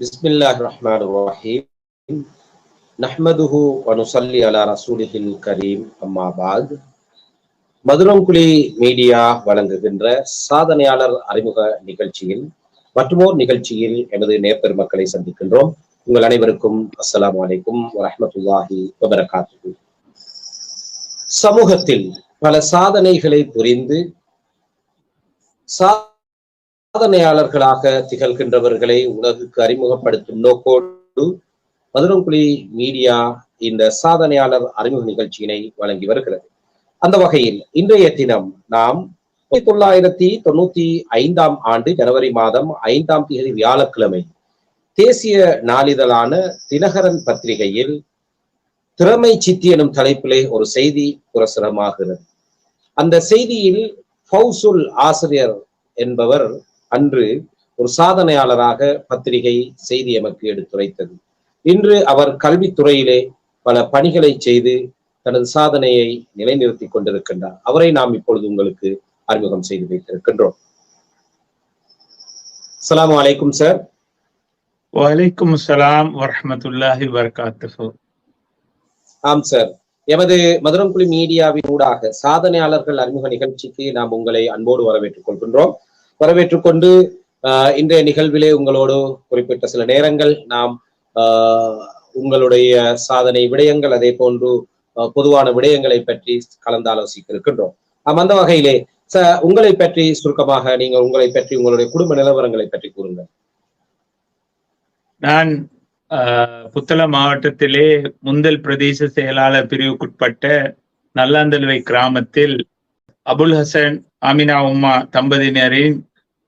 பிஸ்மில்லாஹிர் ரஹ்மானிர் ரஹீம். நஹ்மதுஹு வ நுஸல்லி அலா ரசூலிஹில் கரீம். அம்மா பாத். மதுரங்குழி மீடியா வழங்குகின்ற சாதனையாளர் அறிமுக நிகழ்ச்சியில் மற்றுமோர் நிகழ்ச்சியில் எனது நேர்பெருமக்களை சந்திக்கின்றோம். உங்கள் அனைவருக்கும் அஸ்ஸலாமு அலைக்கும் வரஹ்மத்துல்லாஹி வபரகாத்துஹு. சமூகத்தில் பல சாதனைகளை புரிந்து சாதனையாளர்களாக திகழ்கின்றவர்களை உலகுக்கு அறிமுகப்படுத்தும் நோக்கோடு மதுரங்குழி மீடியா இந்த சாதனையாளர் அறிமுக நிகழ்ச்சியினை வழங்கி வருகிறது. அந்த வகையில் இன்றைய தினம் நாம் 1995 ஆண்டு ஜனவரி மாதம் 5ஆம் தேதி வியாழக்கிழமை தேசிய நாளிதழான தினகரன் பத்திரிகையில் திறமை சித்தி எனும் தலைப்பிலே ஒரு செய்தி பிரசுரமாகிறது. அந்த செய்தியில் ஃபவுசுல் ஆசிரியர் என்பவர் அன்று ஒரு சாதனையாளராக பத்திரிகை செய்தி எமக்கு எடுத்துரைத்தது. இன்று அவர் கல்வித்துறையிலே பல பணிகளை செய்து தனது சாதனையை நிலைநிறுத்திக் கொண்டிருக்கின்றார். அவரை நாம் இப்பொழுது உங்களுக்கு அறிமுகம் செய்து வைத்திருக்கின்றோம். அஸ்ஸலாமு அலைக்கும் சார். வலைக்கும் அஸ்ஸலாம் வரஹ்மத்துல்லாஹி வபரகாத்துஹு. ஆம் சார், எமது மதுரங்குழி மீடியாவின் ஊடாக சாதனையாளர்கள் அறிமுக நிகழ்ச்சிக்கு நாம் உங்களை அன்போடு வரவேற்றுக் கொள்கின்றோம். வரவேற்றுக் கொண்டு இன்றைய நிகழ்விலே உங்களோடு குறிப்பிட்ட சில நேரங்கள் நாம் உங்களுடைய சாதனை விடயங்கள் அதே போன்று பொதுவான விடயங்களை பற்றி கலந்தாலோசிக்க இருக்கின்றோம். அந்த வகையிலே உங்களை பற்றி சுருக்கமாக நீங்கள் உங்களை பற்றி உங்களுடைய குடும்ப நிலவரங்களை பற்றி கூறுங்கள். நான் புத்தளம் மாவட்டத்திலே முந்தல் பிரதேச செயலாளர் பிரிவுக்குட்பட்ட நல்லாந்தலுவை கிராமத்தில் அபுல் ஹசன் ஆமினா உம்மா தம்பதியினரின்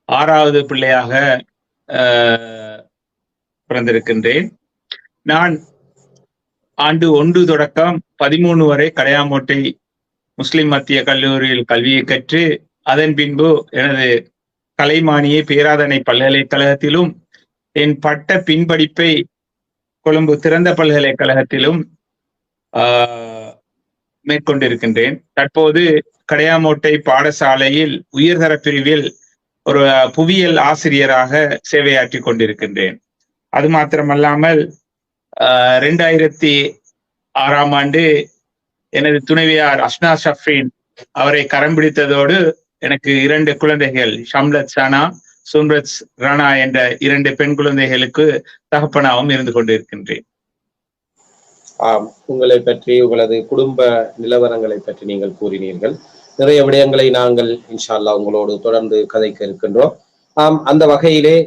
6வது பிள்ளையாக பிறந்திருக்கின்றேன். நான் ஆண்டு 1 தொடக்கம் 13 வரை கடையாமோட்டை முஸ்லிம் மத்திய கல்லூரியில் கல்வியை கற்று அதன் பின்பு எனது கலைமானியை பேராதனை பல்கலைக்கழகத்திலும் என் பட்ட பின்படிப்பை கொழும்பு திறந்த பல்கலைக்கழகத்திலும் மேற்கொண்டிருக்கின்றேன். தற்போது கடையாமோட்டை பாடசாலையில் உயர்தர பிரிவில் ஒரு புவியியல் ஆசிரியராக சேவையாற்றி கொண்டிருக்கின்றேன். அது மாத்திரமல்லாமல் 2006ஆம் ஆண்டு எனது துணைவியார் அஸ்னா ஷஃப்ரீன் அவரை கரம் பிடித்ததோடு எனக்கு 2 குழந்தைகள் ஷம்லத் சானா சும்ரத் ராணா என்ற 2 பெண் குழந்தைகளுக்கு தகப்பனாகவும் இருந்து கொண்டிருக்கின்றேன். உங்களை பற்றி உங்களது குடும்ப நிலவரங்களை பற்றி நீங்கள் கூறினீர்கள். நிறைய விடயங்களை நாங்கள் இன்ஷா அல்லாஹ் உங்களோடு தொடர்ந்து கதைக்க இருக்கின்றோம். அந்த வகையிலே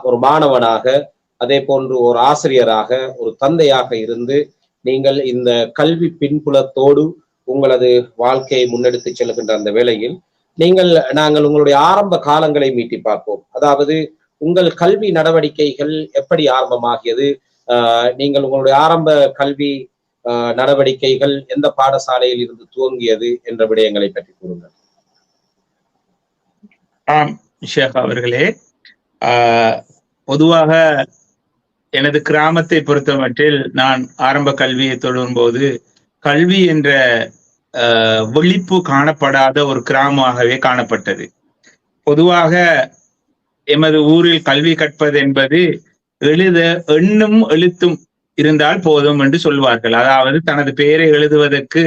ஒரு மாணவனாக அதே போன்று ஒரு ஆசிரியராக ஒரு தந்தையாக இருந்து நீங்கள் இந்த கல்வி பின்புலத்தோடு உங்களது வாழ்க்கையை முன்னெடுத்து செல்கின்ற அந்த வேளையில் நாங்கள் உங்களுடைய ஆரம்ப காலங்களை மீட்டி பார்ப்போம். அதாவது உங்கள் கல்வி நடவடிக்கைகள் எப்படி ஆரம்பமாகியது, நீங்கள் உங்களுடைய ஆரம்ப கல்வி நடவடிக்கைகள் எந்த பாடசாலையில் இருந்து துவங்கியது என்ற விடயங்களை பற்றி கூறுங்கள். ஷேக் அவர்களே, பொதுவாக எனது கிராமத்தை பொறுத்தமட்டில் நான் ஆரம்ப கல்வியை தொடரும்போது கல்வி என்ற விழிப்பு காணப்படாத ஒரு கிராமமாகவே காணப்பட்டது. பொதுவாக எமது ஊரில் கல்வி கற்பது என்பது எண்ணும் எழுத்தும் இருந்தால் போதும் என்று சொல்வார்கள். அதாவது தனது பெயரை எழுதுவதற்கு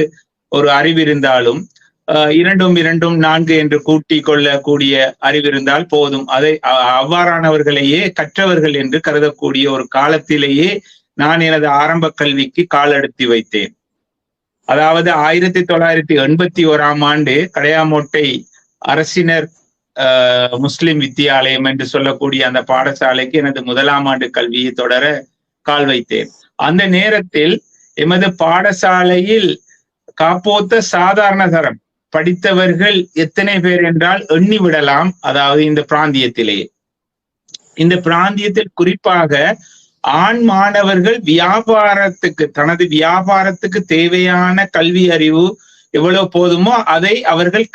ஒரு அறிவு இருந்தாலும் 2 2 4 என்று கூட்டி கொள்ளக்கூடிய அறிவிருந்தால் போதும். அதை அவ்வாறானவர்களையே கற்றவர்கள் என்று கருதக்கூடிய ஒரு காலத்திலேயே நான் எனது ஆரம்ப கல்விக்கு காலெடுத்து வைத்தேன். அதாவது 1981ஆம் ஆண்டு கடையாமோட்டை அரசினர் முஸ்லிம் வித்தியாலயம் என்று சொல்லக்கூடிய அந்த பாடசாலைக்கு எனது 1ஆம் ஆண்டு கல்வியை தொடர கால் வைத்தேன். அந்த நேரத்தில் எமது பாடசாலையில் காப்போத்த சாதாரண தரம் படித்தவர்கள் எத்தனை பேர் என்றால் எண்ணி விடலாம். அதாவது இந்த பிராந்தியத்தில் குறிப்பாக ஆண் மாணவர்கள் தனது வியாபாரத்துக்கு தேவையான கல்வி அறிவு எவ்வளவு போதுமோ அதை அவர்கள்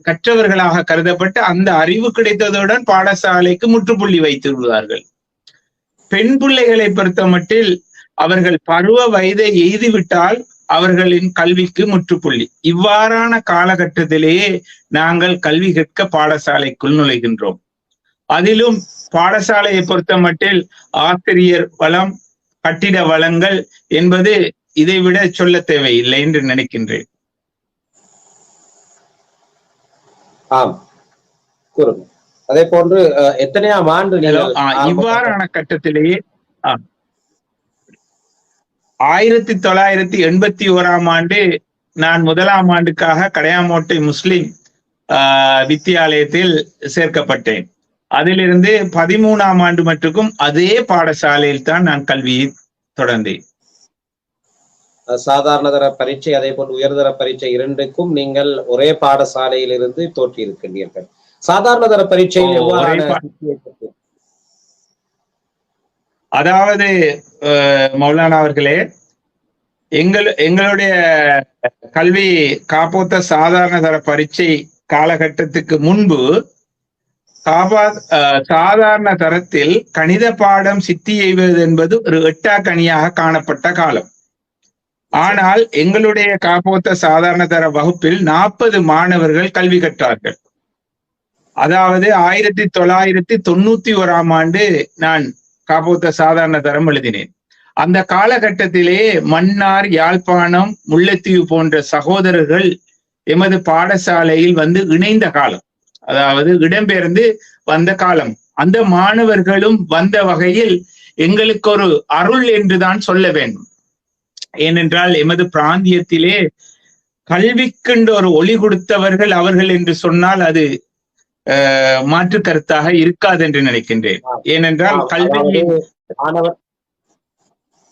கற்றவர்களாக கருதப்பட்டு அந்த அறிவு கிடைத்ததுடன் பாடசாலைக்கு முற்றுப்புள்ளி வைத்து விடுவார்கள். பெண் பிள்ளைகளை பொறுத்தமட்டில் அவர்கள் பருவ வயதை எய்துவிட்டால் அவர்களின் கல்விக்கு முற்றுப்புள்ளி. இவ்வாறான காலகட்டத்திலேயே நாங்கள் கல்வி கற்க பாடசாலைக்குள் நுழைகின்றோம். அதிலும் பாடசாலையை பொறுத்த மட்டில் ஆசிரியர் வளம், கட்டிட வளங்கள் என்பது இதைவிட சொல்ல தேவையில்லை என்று நினைக்கின்றேன். ஆம், கூறுங்க. அதே போன்று எத்தனையாம் ஆண்டு இவ்வாறான கட்டத்திலேயே 1981 ஆண்டு நான் 1ஆம் ஆண்டுக்காக கடையாமோட்டை முஸ்லிம் வித்தியாலயத்தில் சேர்க்கப்பட்டேன். அதிலிருந்து 13ஆம் ஆண்டு மட்டுக்கும் அதே பாடசாலையில் தான் நான் கல்வியை தொடர்ந்தேன். சாதாரண தர பரீட்சை அதே போன்று உயர்தர பரீட்சை இரண்டுக்கும் நீங்கள் ஒரே பாடசாலையில் இருந்து தோற்றியிருக்கின்றீர்கள். சாதாரண தர பரீட்சையில் அதாவது மௌலானா அவர்களே, எங்களுடைய கல்வி காப்போத்த சாதாரண தர பரீட்சை காலகட்டத்துக்கு முன்பு சாதாரண தரத்தில் கணித பாடம் சித்தி எய்வது என்பது ஒரு எட்டாக்கணியாக காணப்பட்ட காலம். ஆனால் எங்களுடைய காப்போத்த சாதாரண தர வகுப்பில் 40 மாணவர்கள் கல்வி கற்றார்கள். அதாவது 1991 ஆண்டு நான் காப்போத்த சாதாரண தரம் எழுதினேன். அந்த காலகட்டத்திலே மன்னார், யாழ்ப்பாணம், முல்லைத்தீவு போன்ற சகோதரர்கள் எமது பாடசாலையில் வந்து இணைந்த காலம், அதாவது இடம்பெயர்ந்து வந்த காலம். அந்த மாணவர்களும் வந்த வகையில் எங்களுக்கு ஒரு அருள் என்றுதான் சொல்ல வேண்டும். ஏனென்றால் எமது பிராந்தியத்திலே கல்விக்கென்று ஒரு ஒளி கொடுத்தவர்கள் அவர்கள் என்று சொன்னால் அது மாற்று கருத்தாக இருக்காது என்று நினைக்கின்றேன். ஏனென்றால் கல்வியின்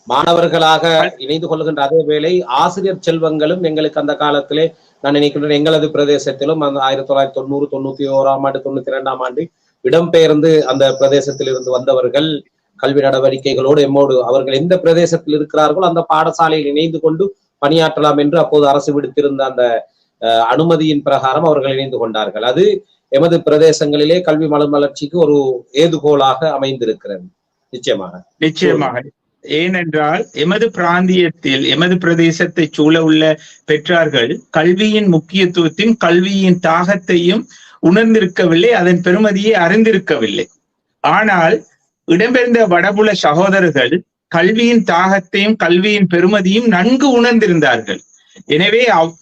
மாணவர்களாக இணைந்து கொள்கின்ற அதே வேளை ஆசிரியர் செல்வங்களும் எங்களுக்கு அந்த காலத்திலே நான் நினைக்கின்றேன் எங்களது பிரதேசத்திலும் அந்த 1990, 91ஆம் ஆண்டு, 92ஆம் ஆண்டு இடம்பெயர்ந்து அந்த பிரதேசத்தில் இருந்து வந்தவர்கள் கல்வி நடவடிக்கைகளோடு எம்மோடு அவர்கள் எந்த பிரதேசத்தில் இருக்கிறார்களோ அந்த பாடசாலையில் இணைந்து கொண்டு பணியாற்றலாம் என்று அப்போது அரசு விடுத்திருந்த அந்த அனுமதியின் பிரகாரம் அவர்கள் இணைந்து கொண்டார்கள். அது எமது பிரதேசங்களிலே கல்வி மறுமலர்ச்சிக்கு ஒரு ஏதுகோலாக அமைந்திருக்கிறது. நிச்சயமாக. ஏனென்றால் எமது பிராந்தியத்தில் எமது பிரதேசத்தை சூழ உள்ள பெற்றார்கள் கல்வியின் முக்கியத்துவத்தையும் கல்வியின் தாகத்தையும் உணர்ந்திருக்கவில்லை, அதன் பெருமதியை அறிந்திருக்கவில்லை. ஆனால் இடம்பெயர்ந்த வடபுல சகோதரர்கள் கல்வியின் தாகத்தையும் கல்வியின் பெருமதியும் நன்கு உணர்ந்திருந்தார்கள். எனவே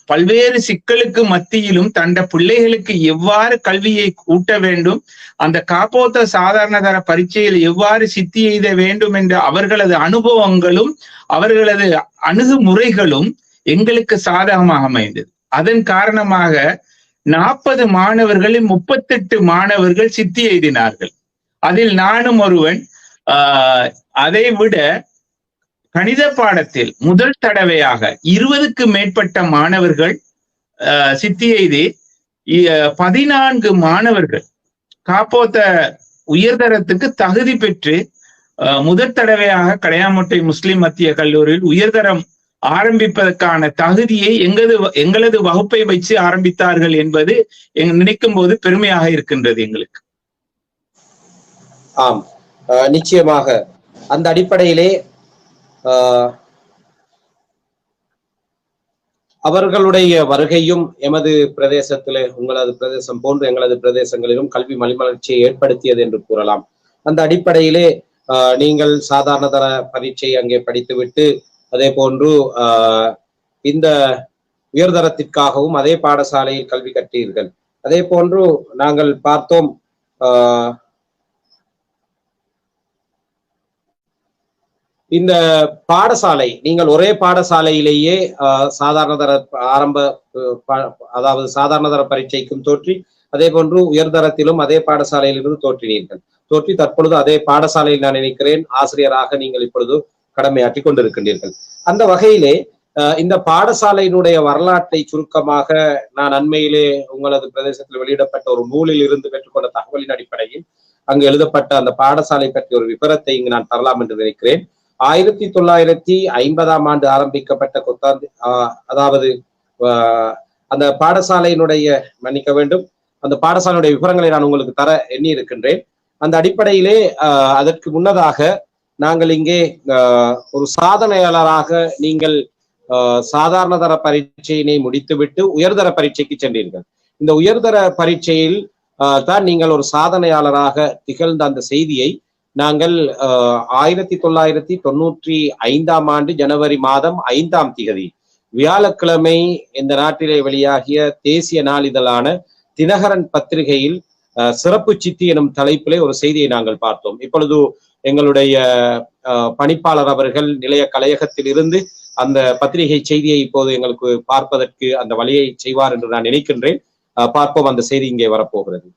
பல்வேறு சிக்கலுக்கு மத்தியிலும் தண்ட பிள்ளைகளுக்கு எவ்வாறு கல்வியை ஊட்ட வேண்டும், அந்த காப்போத்த சாதாரண தர பரீட்சையில் எவ்வாறு சித்தி எய்த வேண்டும் என்ற அவர்களது அனுபவங்களும் அவர்களது அணுகுமுறைகளும் எங்களுக்கு சாதகமாக அமைந்தது. அதன் காரணமாக 40 மாணவர்களில் 38 மாணவர்கள் சித்தி எய்தினார்கள். அதில் நானும் ஒருவன். அதை விட கணித பாடத்தில் முதல் தடவையாக 20க்கு மேற்பட்ட மாணவர்கள் சித்தி எய்தி 14 மாணவர்கள் காப்போத்த உயர்தரத்துக்கு தகுதி பெற்று முதல் தடவையாக கடையாமொட்டை முஸ்லிம் மத்திய கல்லூரியில் உயர்தரம் ஆரம்பிப்பதற்கான தகுதியை எங்களது வகுப்பை வச்சு ஆரம்பித்தார்கள் என்பது நினைக்கும் போது பெருமையாக இருக்கின்றது எங்களுக்கு. ஆம், நிச்சயமாக. அந்த அடிப்படையிலே அவர்களுடைய வருகையும் எமது பிரதேசத்திலே உங்களது பிரதேசம் போன்று எங்களது பிரதேசங்களிலும் கல்வி மறுமலர்ச்சியை ஏற்படுத்தியது என்று கூறலாம். அந்த அடிப்படையிலே நீங்கள் சாதாரண தர பரீட்சை அங்கே படித்துவிட்டு அதே போன்று இந்த உயர்தரத்திற்காகவும் அதே பாடசாலையில் கல்வி கற்றீர்கள். அதே போன்று நாங்கள் பார்த்தோம் இந்த பாடசாலை நீங்கள் ஒரே பாடசாலையிலேயே சாதாரண தர அதாவது சாதாரண தர பரீட்சைக்கும் தோற்றி அதே போன்று உயர்தரத்திலும் அதே பாடசாலையிலிருந்து தோற்றி தற்பொழுது அதே பாடசாலையில் நான் நினைக்கிறேன் ஆசிரியராக நீங்கள் இப்பொழுது கடமையாற்றி கொண்டிருக்கின்றீர்கள். அந்த வகையிலே இந்த பாடசாலையினுடைய வரலாற்றை சுருக்கமாக நான் அண்மையிலே உங்களது பிரதேசத்தில் வெளியிடப்பட்ட ஒரு நூலில் இருந்து பெற்றுக்கொண்ட தகவலின் அடிப்படையில் அங்கு எழுதப்பட்ட அந்த பாடசாலை பற்றிய ஒரு விவரத்தை இங்கு நான் தரலாம் என்று நினைக்கிறேன். 1950ஆம் ஆண்டு ஆரம்பிக்கப்பட்ட அதாவது அந்த பாடசாலையினுடைய மன்னிக்க வேண்டும் அந்த பாடசாலையுடைய விவரங்களை நான் உங்களுக்கு தர எண்ணி இருக்கின்றேன். அந்த அடிப்படையிலே அதற்கு முன்னதாக நாங்கள் இங்கே ஒரு சாதனையாளராக நீங்கள் சாதாரண தர பரீட்சையினை முடித்துவிட்டு உயர்தர பரீட்சைக்கு சென்றீர்கள். இந்த உயர்தர பரீட்சையில் தான் நீங்கள் ஒரு சாதனையாளராக திகழ்ந்த அந்த செய்தியை நாங்கள் 1995 ஜனவரி மாதம் 5ஆம் திகதி வியாழக்கிழமை இந்த நாட்டிலே வெளியாகிய தேசிய நாளிதழான தினகரன் பத்திரிகையில் சிறப்பு சித்தி எனும் தலைப்பிலே ஒரு செய்தியை நாங்கள் பார்த்தோம். இப்பொழுது எங்களுடைய பணிப்பாளர் அவர்கள் நிலைய கலையகத்தில் இருந்து அந்த பத்திரிகை செய்தியை இப்போது எங்களுக்கு பார்ப்பதற்கு அந்த வழியை செய்வார் என்று நான் நினைக்கின்றேன். பார்ப்போம், அந்த செய்தி இங்கே வரப்போகிறது.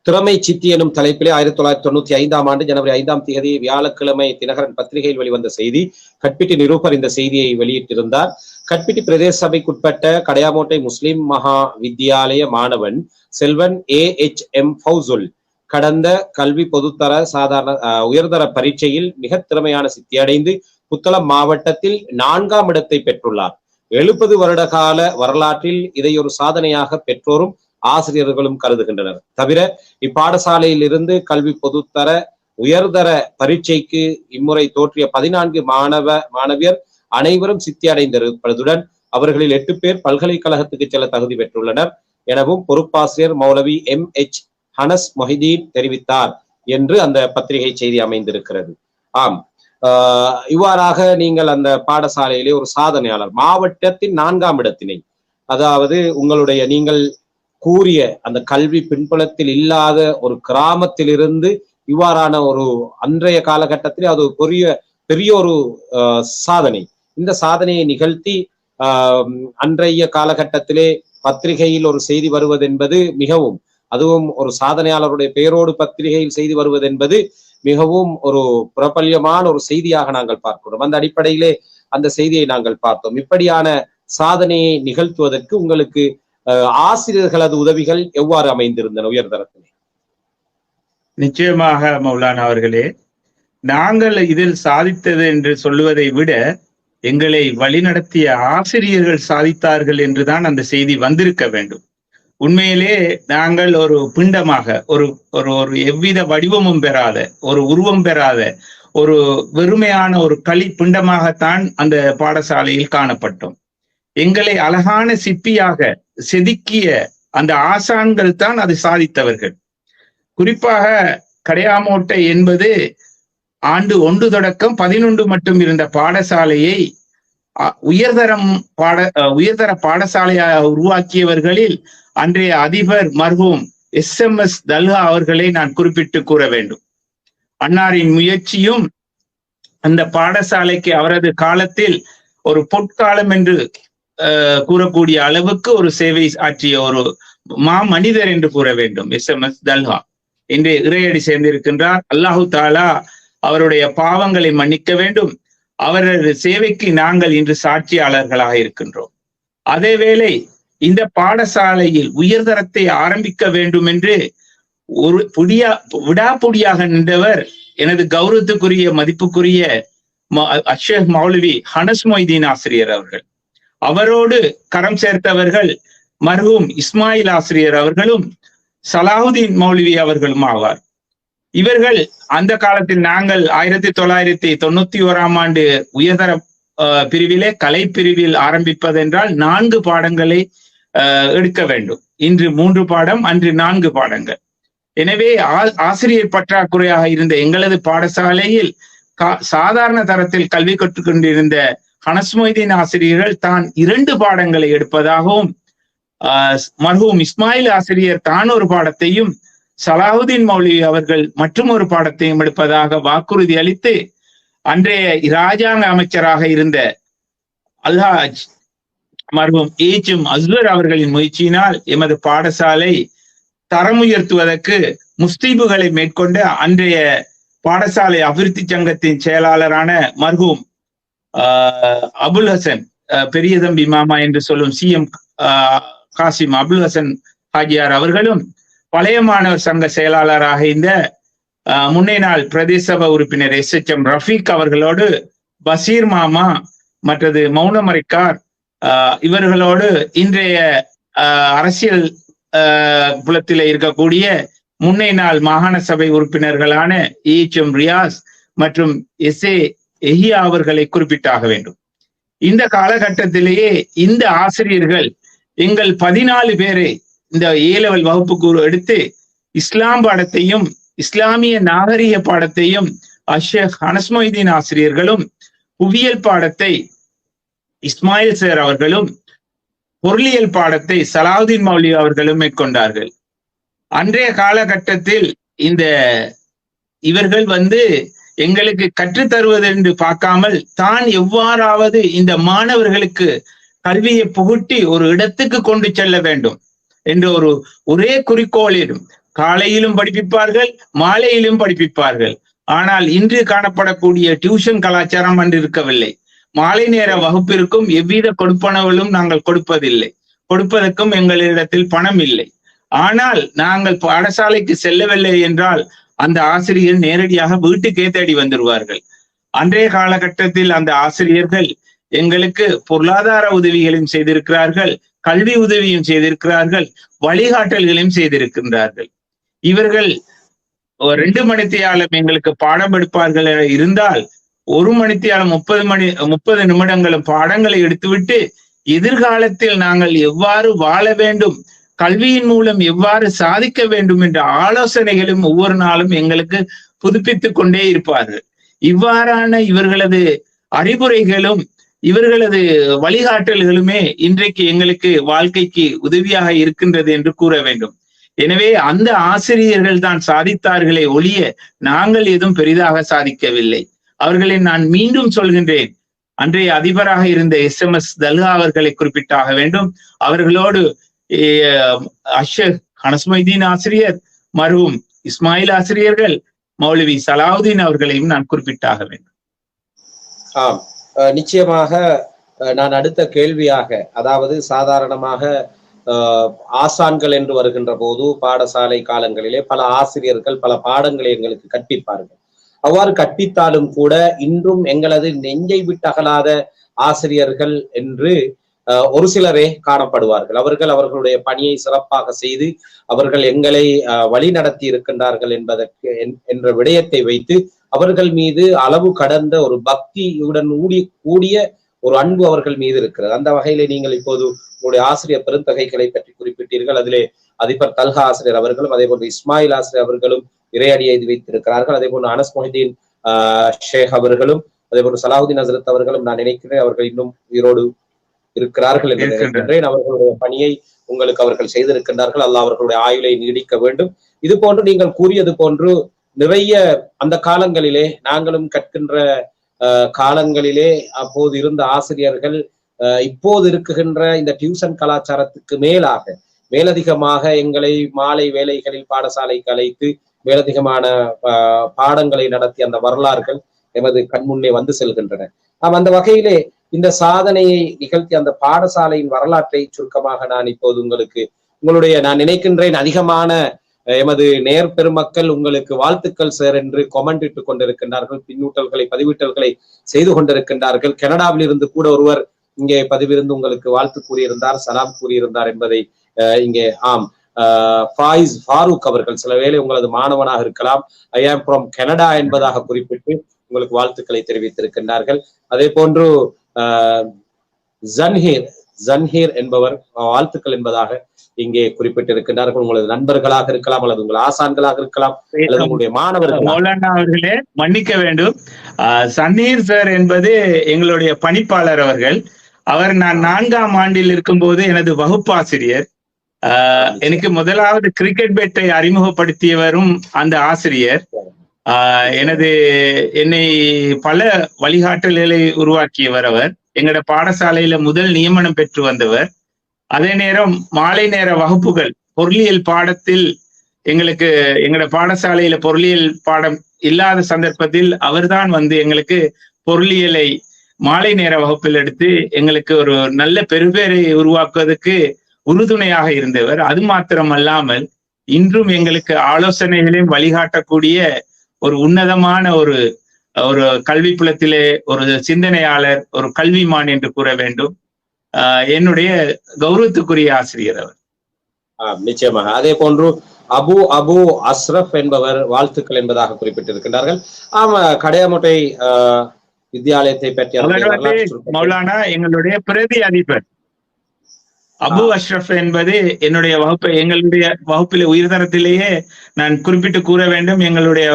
திறமை சித்தி எனும் தலைப்பிலே 1995 ஜனவரி 5ஆம் தேதி வியாழக்கிழமை தினகரன் பத்திரிகையில் வெளிவந்த செய்தி. கட்பிட்டி நிரூபர் இந்த செய்தியை வெளியிட்டிருந்தார். கட்பிட்டி பிரதேச சபைக்குட்பட்ட கடையாமோட்டை முஸ்லிம் மகா வித்தியாலய மாணவன் செல்வன் AHM ஃபௌசுல் கடந்த கல்வி பொதுத்தர சாதாரண உயர்தர பரீட்சையில் மிக திறமையான சித்தியடைந்து புத்தளம் மாவட்டத்தில் 4ஆம் இடத்தை பெற்றுள்ளார். 70 வருட கால வரலாற்றில் இதை ஒரு சாதனையாக பெற்றோரும் ஆசிரியர்களும் கருதுகின்றனர். தவிர இப்பாடசாலையில் இருந்து கல்வி பொதுத்தர உயர்தர பரீட்சைக்கு இம்முறை தோற்றிய 14 மாணவியர் அனைவரும் சித்தி அடைந்திருப்பதுடன் அவர்களில் 8 பேர் பல்கலைக்கழகத்துக்கு செல்ல தகுதி பெற்றுள்ளனர் எனவும் பொறுப்பாசிரியர் மௌலவி MH ஹனஸ் மொஹிதீன் தெரிவித்தார் என்று அந்த பத்திரிகை செய்தி அமைந்திருக்கிறது. ஆம், இவ்வாறாக நீங்கள் அந்த பாடசாலையிலே ஒரு சாதனையாளர், மாவட்டத்தின் 4ஆம் இடத்தினை, அதாவது உங்களுடைய நீங்கள் கூறிய அந்த கல்வி பின்புலத்தில் இல்லாத ஒரு கிராமத்திலிருந்து இவ்வாறான ஒரு அன்றைய காலகட்டத்திலே அது பெரிய ஒரு சாதனை. இந்த சாதனையை நிகழ்த்தி அன்றைய காலகட்டத்திலே பத்திரிகையில் ஒரு செய்தி வருவது என்பது மிகவும், அதுவும் ஒரு சாதனையாளருடைய பெயரோடு பத்திரிகையில் செய்தி வருவது என்பது மிகவும் ஒரு பிரபல்யமான ஒரு செய்தியாக நாங்கள் பார்க்கிறோம். அந்த அடிப்படையிலே அந்த செய்தியை நாங்கள் பார்த்தோம். இப்படியான சாதனையை நிகழ்த்துவதற்கு உங்களுக்கு ஆசிரியர்களது உதவிகள் எவ்வாறு அமைந்திருந்தன உயர்தரத்திலே? நிச்சயமாக மௌலானா அவர்களே, நாங்கள் இதில் சாதித்தது என்று சொல்லுவதை விட எங்களை வழிநடத்திய ஆசிரியர்கள் சாதித்தார்கள் என்றுதான் அந்த செய்தி வந்திருக்க வேண்டும். உண்மையிலே நாங்கள் ஒரு பிண்டமாக, ஒரு ஒரு எவ்வித வடிவமும் பெறாத, ஒரு உருவம் பெறாத, ஒரு வெறுமையான ஒரு களி பிண்டமாகத்தான் அந்த பாடசாலையில் காணப்பட்டோம். எங்களை அழகான சிப்பியாக செதுக்கிய அந்த ஆசான்கள் தான் அது சாதித்தவர்கள். குறிப்பாக கடையாமோட்டை என்பது ஆண்டு 1 தொடக்கம் 11 மட்டும் இருந்த பாடசாலையை உயர்தர பாடசாலையாக உருவாக்கியவர்களில் அன்றைய அதிபர் மர்ஹூம் SMS தல்ஹா அவர்களை நான் குறிப்பிட்டு கூற வேண்டும். அன்னாரின் முயற்சியும் அந்த பாடசாலைக்கு அவரது காலத்தில் ஒரு பொற்காலம் என்று கூறக்கூடிய அளவுக்கு ஒரு சேவை ஆற்றிய ஒரு மனிதர் என்று கூற வேண்டும் SMS தல்ஹா. இன்று இறையடி சேர்ந்திருக்கின்றார். அல்லாஹு தாலா அவருடைய பாவங்களை மன்னிக்க வேண்டும். அவரது சேவைக்கு நாங்கள் இன்று சாட்சியாளர்களாக இருக்கின்றோம். அதேவேளை இந்த பாடசாலையில் உயர்தரத்தை ஆரம்பிக்க வேண்டும் என்று ஒரு விடாப்புடியாக நின்றவர் எனது கௌரவத்துக்குரிய மதிப்புக்குரிய ஷேக் மௌலவி ஹனஸ் மொஹிதீன் ஆசிரியர் அவர்கள். அவரோடு கரம் சேர்த்தவர்கள் மர்ஹூம் இஸ்மாயில் ஆசிரியர் அவர்களும் சலாஹுதீன் மௌலவி அவர்களும் ஆவார். இவர்கள் அந்த காலத்தில் நாங்கள் 1991ஆம் ஆண்டு உயர்தர பிரிவிலே கலை பிரிவில் ஆரம்பிப்பதென்றால் 4 பாடங்களை எடுக்க வேண்டும். இன்று 3 பாடம், அன்று 4 பாடங்கள். எனவே ஆசிரியர் பற்றாக்குறையாக இருந்த எங்களது பாடசாலையில் சாதாரண தரத்தில் கல்வி கற்றுக்கொண்டிருந்த ஹனஸ் மொஹிதீன் ஆசிரியர்கள் தான் 2 பாடங்களை எடுப்பதாகவும், மர்ஹூம் இஸ்மாயில் ஆசிரியர் தான் ஒரு பாடத்தையும், சலாஹுதீன் மௌலவி அவர்கள் மற்றும் ஒரு பாடத்தையும் எடுப்பதாக வாக்குறுதி அளித்து அன்றைய இராஜாங்க அமைச்சராக இருந்த அல்ஹாஜ் மர்ஹூம் HM அஸ்வர் அவர்களின் முயற்சியினால் எமது பாடசாலை தரம் உயர்த்துவதற்கு முஸ்தீபுகளை மேற்கொண்ட அன்றைய பாடசாலை அபிவிருத்தி சங்கத்தின் செயலாளரான மர்ஹூம் அபுல் ஹசன், பெரிய தம்பி மாமா என்று சொல்லும் CM காசிம் அபுல் ஹசன் ஹாஜியார் அவர்களும், பழைய மாணவர் சங்க செயலாளராக இந்த முன்னே நாள் பிரதேச சபை உறுப்பினர் SHM ரஃபீக் அவர்களோடு பசீர் மாமா மற்றது மௌனமரைக்கார் இவர்களோடு இன்றைய அரசியல் புலத்திலே இருக்கக்கூடிய முன்னே நாள் மாகாண சபை உறுப்பினர்களான HM ரியாஸ் மற்றும் SA எஹியா அவர்களை குறிப்பிட்டாக வேண்டும். இந்த காலகட்டத்திலேயே இந்த ஆசிரியர்கள் எங்கள் 14 பேரை இந்த A-level வகுப்புக்கு எடுத்து இஸ்லாம் பாடத்தையும் இஸ்லாமிய நாகரிக பாடத்தையும் ஷேக் அனஸ் மொய்தீன் ஆசிரியர்களும், புவியியல் பாடத்தை இஸ்மாயில் சார் அவர்களும், பொருளியல் பாடத்தை சலாவுதீன் மௌலவி அவர்களும் மேற்கொண்டார்கள். அன்றைய காலகட்டத்தில் இவர்கள் எங்களுக்கு கற்றுத்தருவது என்று பார்க்காமல் தான் எவ்வாறாவது இந்த மாணவர்களுக்கு கல்வியை புகுட்டி ஒரு இடத்துக்கு கொண்டு செல்ல வேண்டும் என்ற ஒரே குறிக்கோளிலும் காலையிலும் படிப்பிப்பார்கள், மாலையிலும் படிப்பிப்பார்கள். ஆனால் இன்று காணப்படக்கூடிய டியூஷன் கலாச்சாரம் அன்று இருக்கவில்லை. மாலை நேர வகுப்பிற்கும் எவ்வித கொடுப்பனவுகளும் நாங்கள் கொடுப்பதில்லை. கொடுப்பதற்கும் எங்களிடத்தில் பணம் இல்லை. ஆனால் நாங்கள் பாடசாலைக்கு செல்லவில்லை என்றால் அந்த ஆசிரியர் நேரடியாக வீட்டுக்கே தேடி வந்துடுவார்கள். அன்றைய காலகட்டத்தில் அந்த ஆசிரியர்கள் எங்களுக்கு பொருளாதார உதவிகளையும் செய்திருக்கிறார்கள், கல்வி உதவியும் செய்திருக்கிறார்கள், வழிகாட்டல்களையும் செய்திருக்கின்றார்கள். இவர்கள் 2 மணித்தியாலம் எங்களுக்கு பாடம் எடுப்பார்கள் இருந்தால் 1 மணித்தியாலம் 30 நிமிடங்களும் பாடங்களை எடுத்துவிட்டு எதிர்காலத்தில் நாங்கள் எவ்வாறு வாழ வேண்டும், கல்வியின் மூலம் எவ்வாறு சாதிக்க வேண்டும் என்ற ஆலோசனைகளும் ஒவ்வொரு நாளும் எங்களுக்கு புதுப்பித்துக் கொண்டே இருப்பார்கள். இவ்வாறான இவர்களது அறிவுரைகளும் இவர்களது வழிகாட்டல்களுமே இன்றைக்கு எங்களுக்கு வாழ்க்கைக்கு உதவியாக இருக்கின்றது என்று கூற வேண்டும். எனவே அந்த ஆசிரியர்கள் தான் சாதித்தார்களே ஒழிய நாங்கள் எதுவும் பெரிதாக சாதிக்கவில்லை. அவர்களை நான் மீண்டும் சொல்கின்றேன். அன்றைய அதிபராக இருந்த SMS தல்ஹா அவர்களை குறிப்பிட்டாக வேண்டும். அவர்களோடு ஷேக் அனஸ் மொய்தீன் ஆசிரியர், மர்ஹூம் இஸ்மாயில் ஆசிரியர்கள், மௌலவி சலாவுதீன் அவர்களையும் நான் குறிப்பிட்டாக வேண்டும். ஆம், நிச்சயமாக நான் அடுத்த கேள்வியாக, அதாவது சாதாரணமாக ஆசான்கள் என்று வருகின்ற போது பாடசாலை காலங்களிலே பல ஆசிரியர்கள் பல பாடங்களை எங்களுக்கு கற்பிப்பார்கள். அவ்வாறு கற்பித்தாலும் கூட இன்றும் எங்களது நெஞ்சை விட்டகலாத ஆசிரியர்கள் என்று ஒரு சிலரே காணப்படுவார்கள். அவர்கள் அவர்களுடைய பணியை சிறப்பாக செய்து அவர்கள் எங்களை வழி நடத்தி இருக்கின்றார்கள் என்ற விடயத்தை வைத்து அவர்கள் மீது அளவு கடந்த ஒரு பக்தியுடன் கூடிய ஒரு அன்பு அவர்கள் மீது இருக்கிறது. அந்த வகையிலே நீங்கள் இப்போது உங்களுடைய ஆசிரியர் பெருந்தகைகளை பற்றி குறிப்பிட்டீர்கள். அதிலே அதிபர் தல்ஹா ஆசிரியர் அவர்களும் அதே போன்று இஸ்மாயில் ஆசிரியர் அவர்களும் இறையடியை வைத்திருக்கிறார்கள். அதே போன்று அனஸ் மொஹிதீன் ஷேக் அவர்களும் அதே போன்று சலாஹுதீன் ஹசரத் அவர்களும் நான் நினைக்கிறேன் அவர்கள் இன்னும் உயிரோடு இருக்கிறார்கள் என்று நினைக்கின்றேன். அவர்களுடைய பணியை உங்களுக்கு அவர்கள் செய்திருக்கின்றார்கள். அல்லாஹ் அவர்களுடைய ஆயுளை நீடிக்க வேண்டும். இது போன்று நீங்கள் கூறியது போன்று நிறைய அந்த காலங்களிலே நாங்களும் கற்கின்ற காலங்களிலே அப்போது இருந்த ஆசிரியர்கள் இப்போது இருக்குகின்ற இந்த டியூஷன் கலாச்சாரத்துக்கு மேலதிகமாக எங்களை மாலை வேளைகளில் பாடசாலைக்கு அழைத்து மேலதிகமான பாடங்களை நடத்தி அந்த வரலாறுகள் எமது கண்முன்னே வந்து செல்கின்றன. அந்த வகையிலே இந்த சாதனையை நிகழ்த்தி அந்த பாடசாலையின் வரலாற்றை சுருக்கமாக நான் இப்போது உங்களுடைய நான் நினைக்கின்றேன் அதிகமான எமது நேர் பெருமக்கள் உங்களுக்கு வாழ்த்துக்கள் சார் என்று கொமெண்ட் இட்டுக் கொண்டிருக்கின்றார்கள், பின்னூட்டல்களை பதிவிட்டல்களை செய்து கொண்டிருக்கின்றார்கள். கனடாவில் இருந்து கூட ஒருவர் இங்கே பதிவிருந்து உங்களுக்கு வாழ்த்து கூறியிருந்தார், சலாம் கூறியிருந்தார் என்பதை இங்கே ஃபாயிஸ் ஃபாரூக் அவர்கள் சில வேளை உங்களது மாணவனாக இருக்கலாம், ஐ ஆம் ஃப்ரம் கனடா என்பதாக குறிப்பிட்டு உங்களுக்கு வாழ்த்துக்களை தெரிவித்திருக்கின்றார்கள். அதே போன்று ஜன்ஹீர் என்பவர் வாழ்த்துக்கள் என்பதாக இங்கே குறிப்பிட்டிருக்கின்றார்கள். உங்களது நண்பர்களாக இருக்கலாம் அல்லது உங்கள் ஆசான்களாக இருக்கலாம் அல்லது உங்களுடைய மாணவர்கள். மௌலானா அவர்களே மன்னிக்க வேண்டும், சன்னீர் சார் என்பது எங்களுடைய பணிப்பாளர் அவர்கள். அவர் நான் 4ஆம் ஆண்டில் இருக்கும்போது எனது வகுப்பாசிரியர். எனக்கு முதலாவது கிரிக்கெட் பேட்டை அறிமுகப்படுத்தியவரும் அந்த ஆசிரியர். என்னை பல வழிகாட்டல்களை உருவாக்கியவர் அவர். எங்களோட பாடசாலையில முதல் நியமனம் பெற்று வந்தவர். அதே நேரம் மாலை நேர வகுப்புகள் பொருளியல் பாடத்தில் எங்களோட பாடசாலையில பொருளியல் பாடம் இல்லாத சந்தர்ப்பத்தில் அவர்தான் எங்களுக்கு பொருளியலை மாலை நேர வகுப்பில் எடுத்து எங்களுக்கு ஒரு நல்ல பெருபேரை உருவாக்குவதற்கு உறுதுணையாக இருந்தவர். அது மாத்திரமல்லாமல் இன்றும் எங்களுக்கு ஆலோசனைகளையும் வழிகாட்டக்கூடிய ஒரு உன்னதமான ஒரு கல்வி புலத்திலே ஒரு சிந்தனையாளர், ஒரு கல்விமான் என்று கூற வேண்டும். என்னுடைய கௌரவத்துக்குரிய ஆசிரியர் அவர். நிச்சயமாக. அதே போன்று அபு அஸ்ரப் என்பவர் வாழ்த்துக்கள் என்பதாக குறிப்பிட்டிருக்கின்றார்கள். ஆமா, கடையாமுட்டை வித்தியாலயத்தை பற்றி மௌலானா எங்களுடைய பிரதி அதிபர் அபு அஷ்ரப் என்பது என்னுடைய எங்களுடைய வகுப்பில் உயர்தரத்திலேயே நான் குறிப்பிட்டு கூற வேண்டும். எங்களுடைய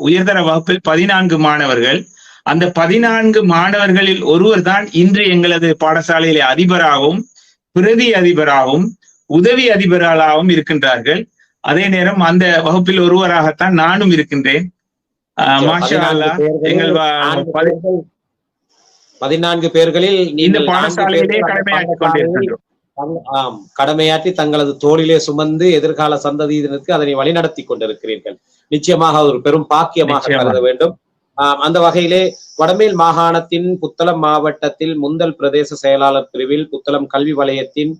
உயர்தர வகுப்பில் 14 மாணவர்கள். அந்த 14 மாணவர்களில் ஒருவர் தான் இன்று எங்களது பாடசாலையிலே அதிபராகவும் பிரதி அதிபராகவும் உதவி அதிபராகவும் இருக்கின்றார்கள். அதே நேரம் அந்த வகுப்பில் ஒருவராகத்தான் நானும் இருக்கின்றேன். மாஷா அல்லாஹ். எங்கள் 14 பேர்களில் இந்த பாடசாலையிலே கடமையாற்றிக் கொண்டிருக்கின்றோம். கடமையாற்றி தங்களது தோளிலே சுமந்து எதிர்கால சந்ததியினருக்கு அதனை வழிநடத்தி கொண்டிருக்கிறீர்கள். நிச்சயமாக ஒரு பெரும் பாக்கியமாக கருத வேண்டும். அந்த வகையிலே வடமேல் மாகாணத்தின் புத்தளம் மாவட்டத்தில் முந்தல் பிரதேச செயலாளர் பிரிவில் புத்தளம் கல்வி வலயத்தின்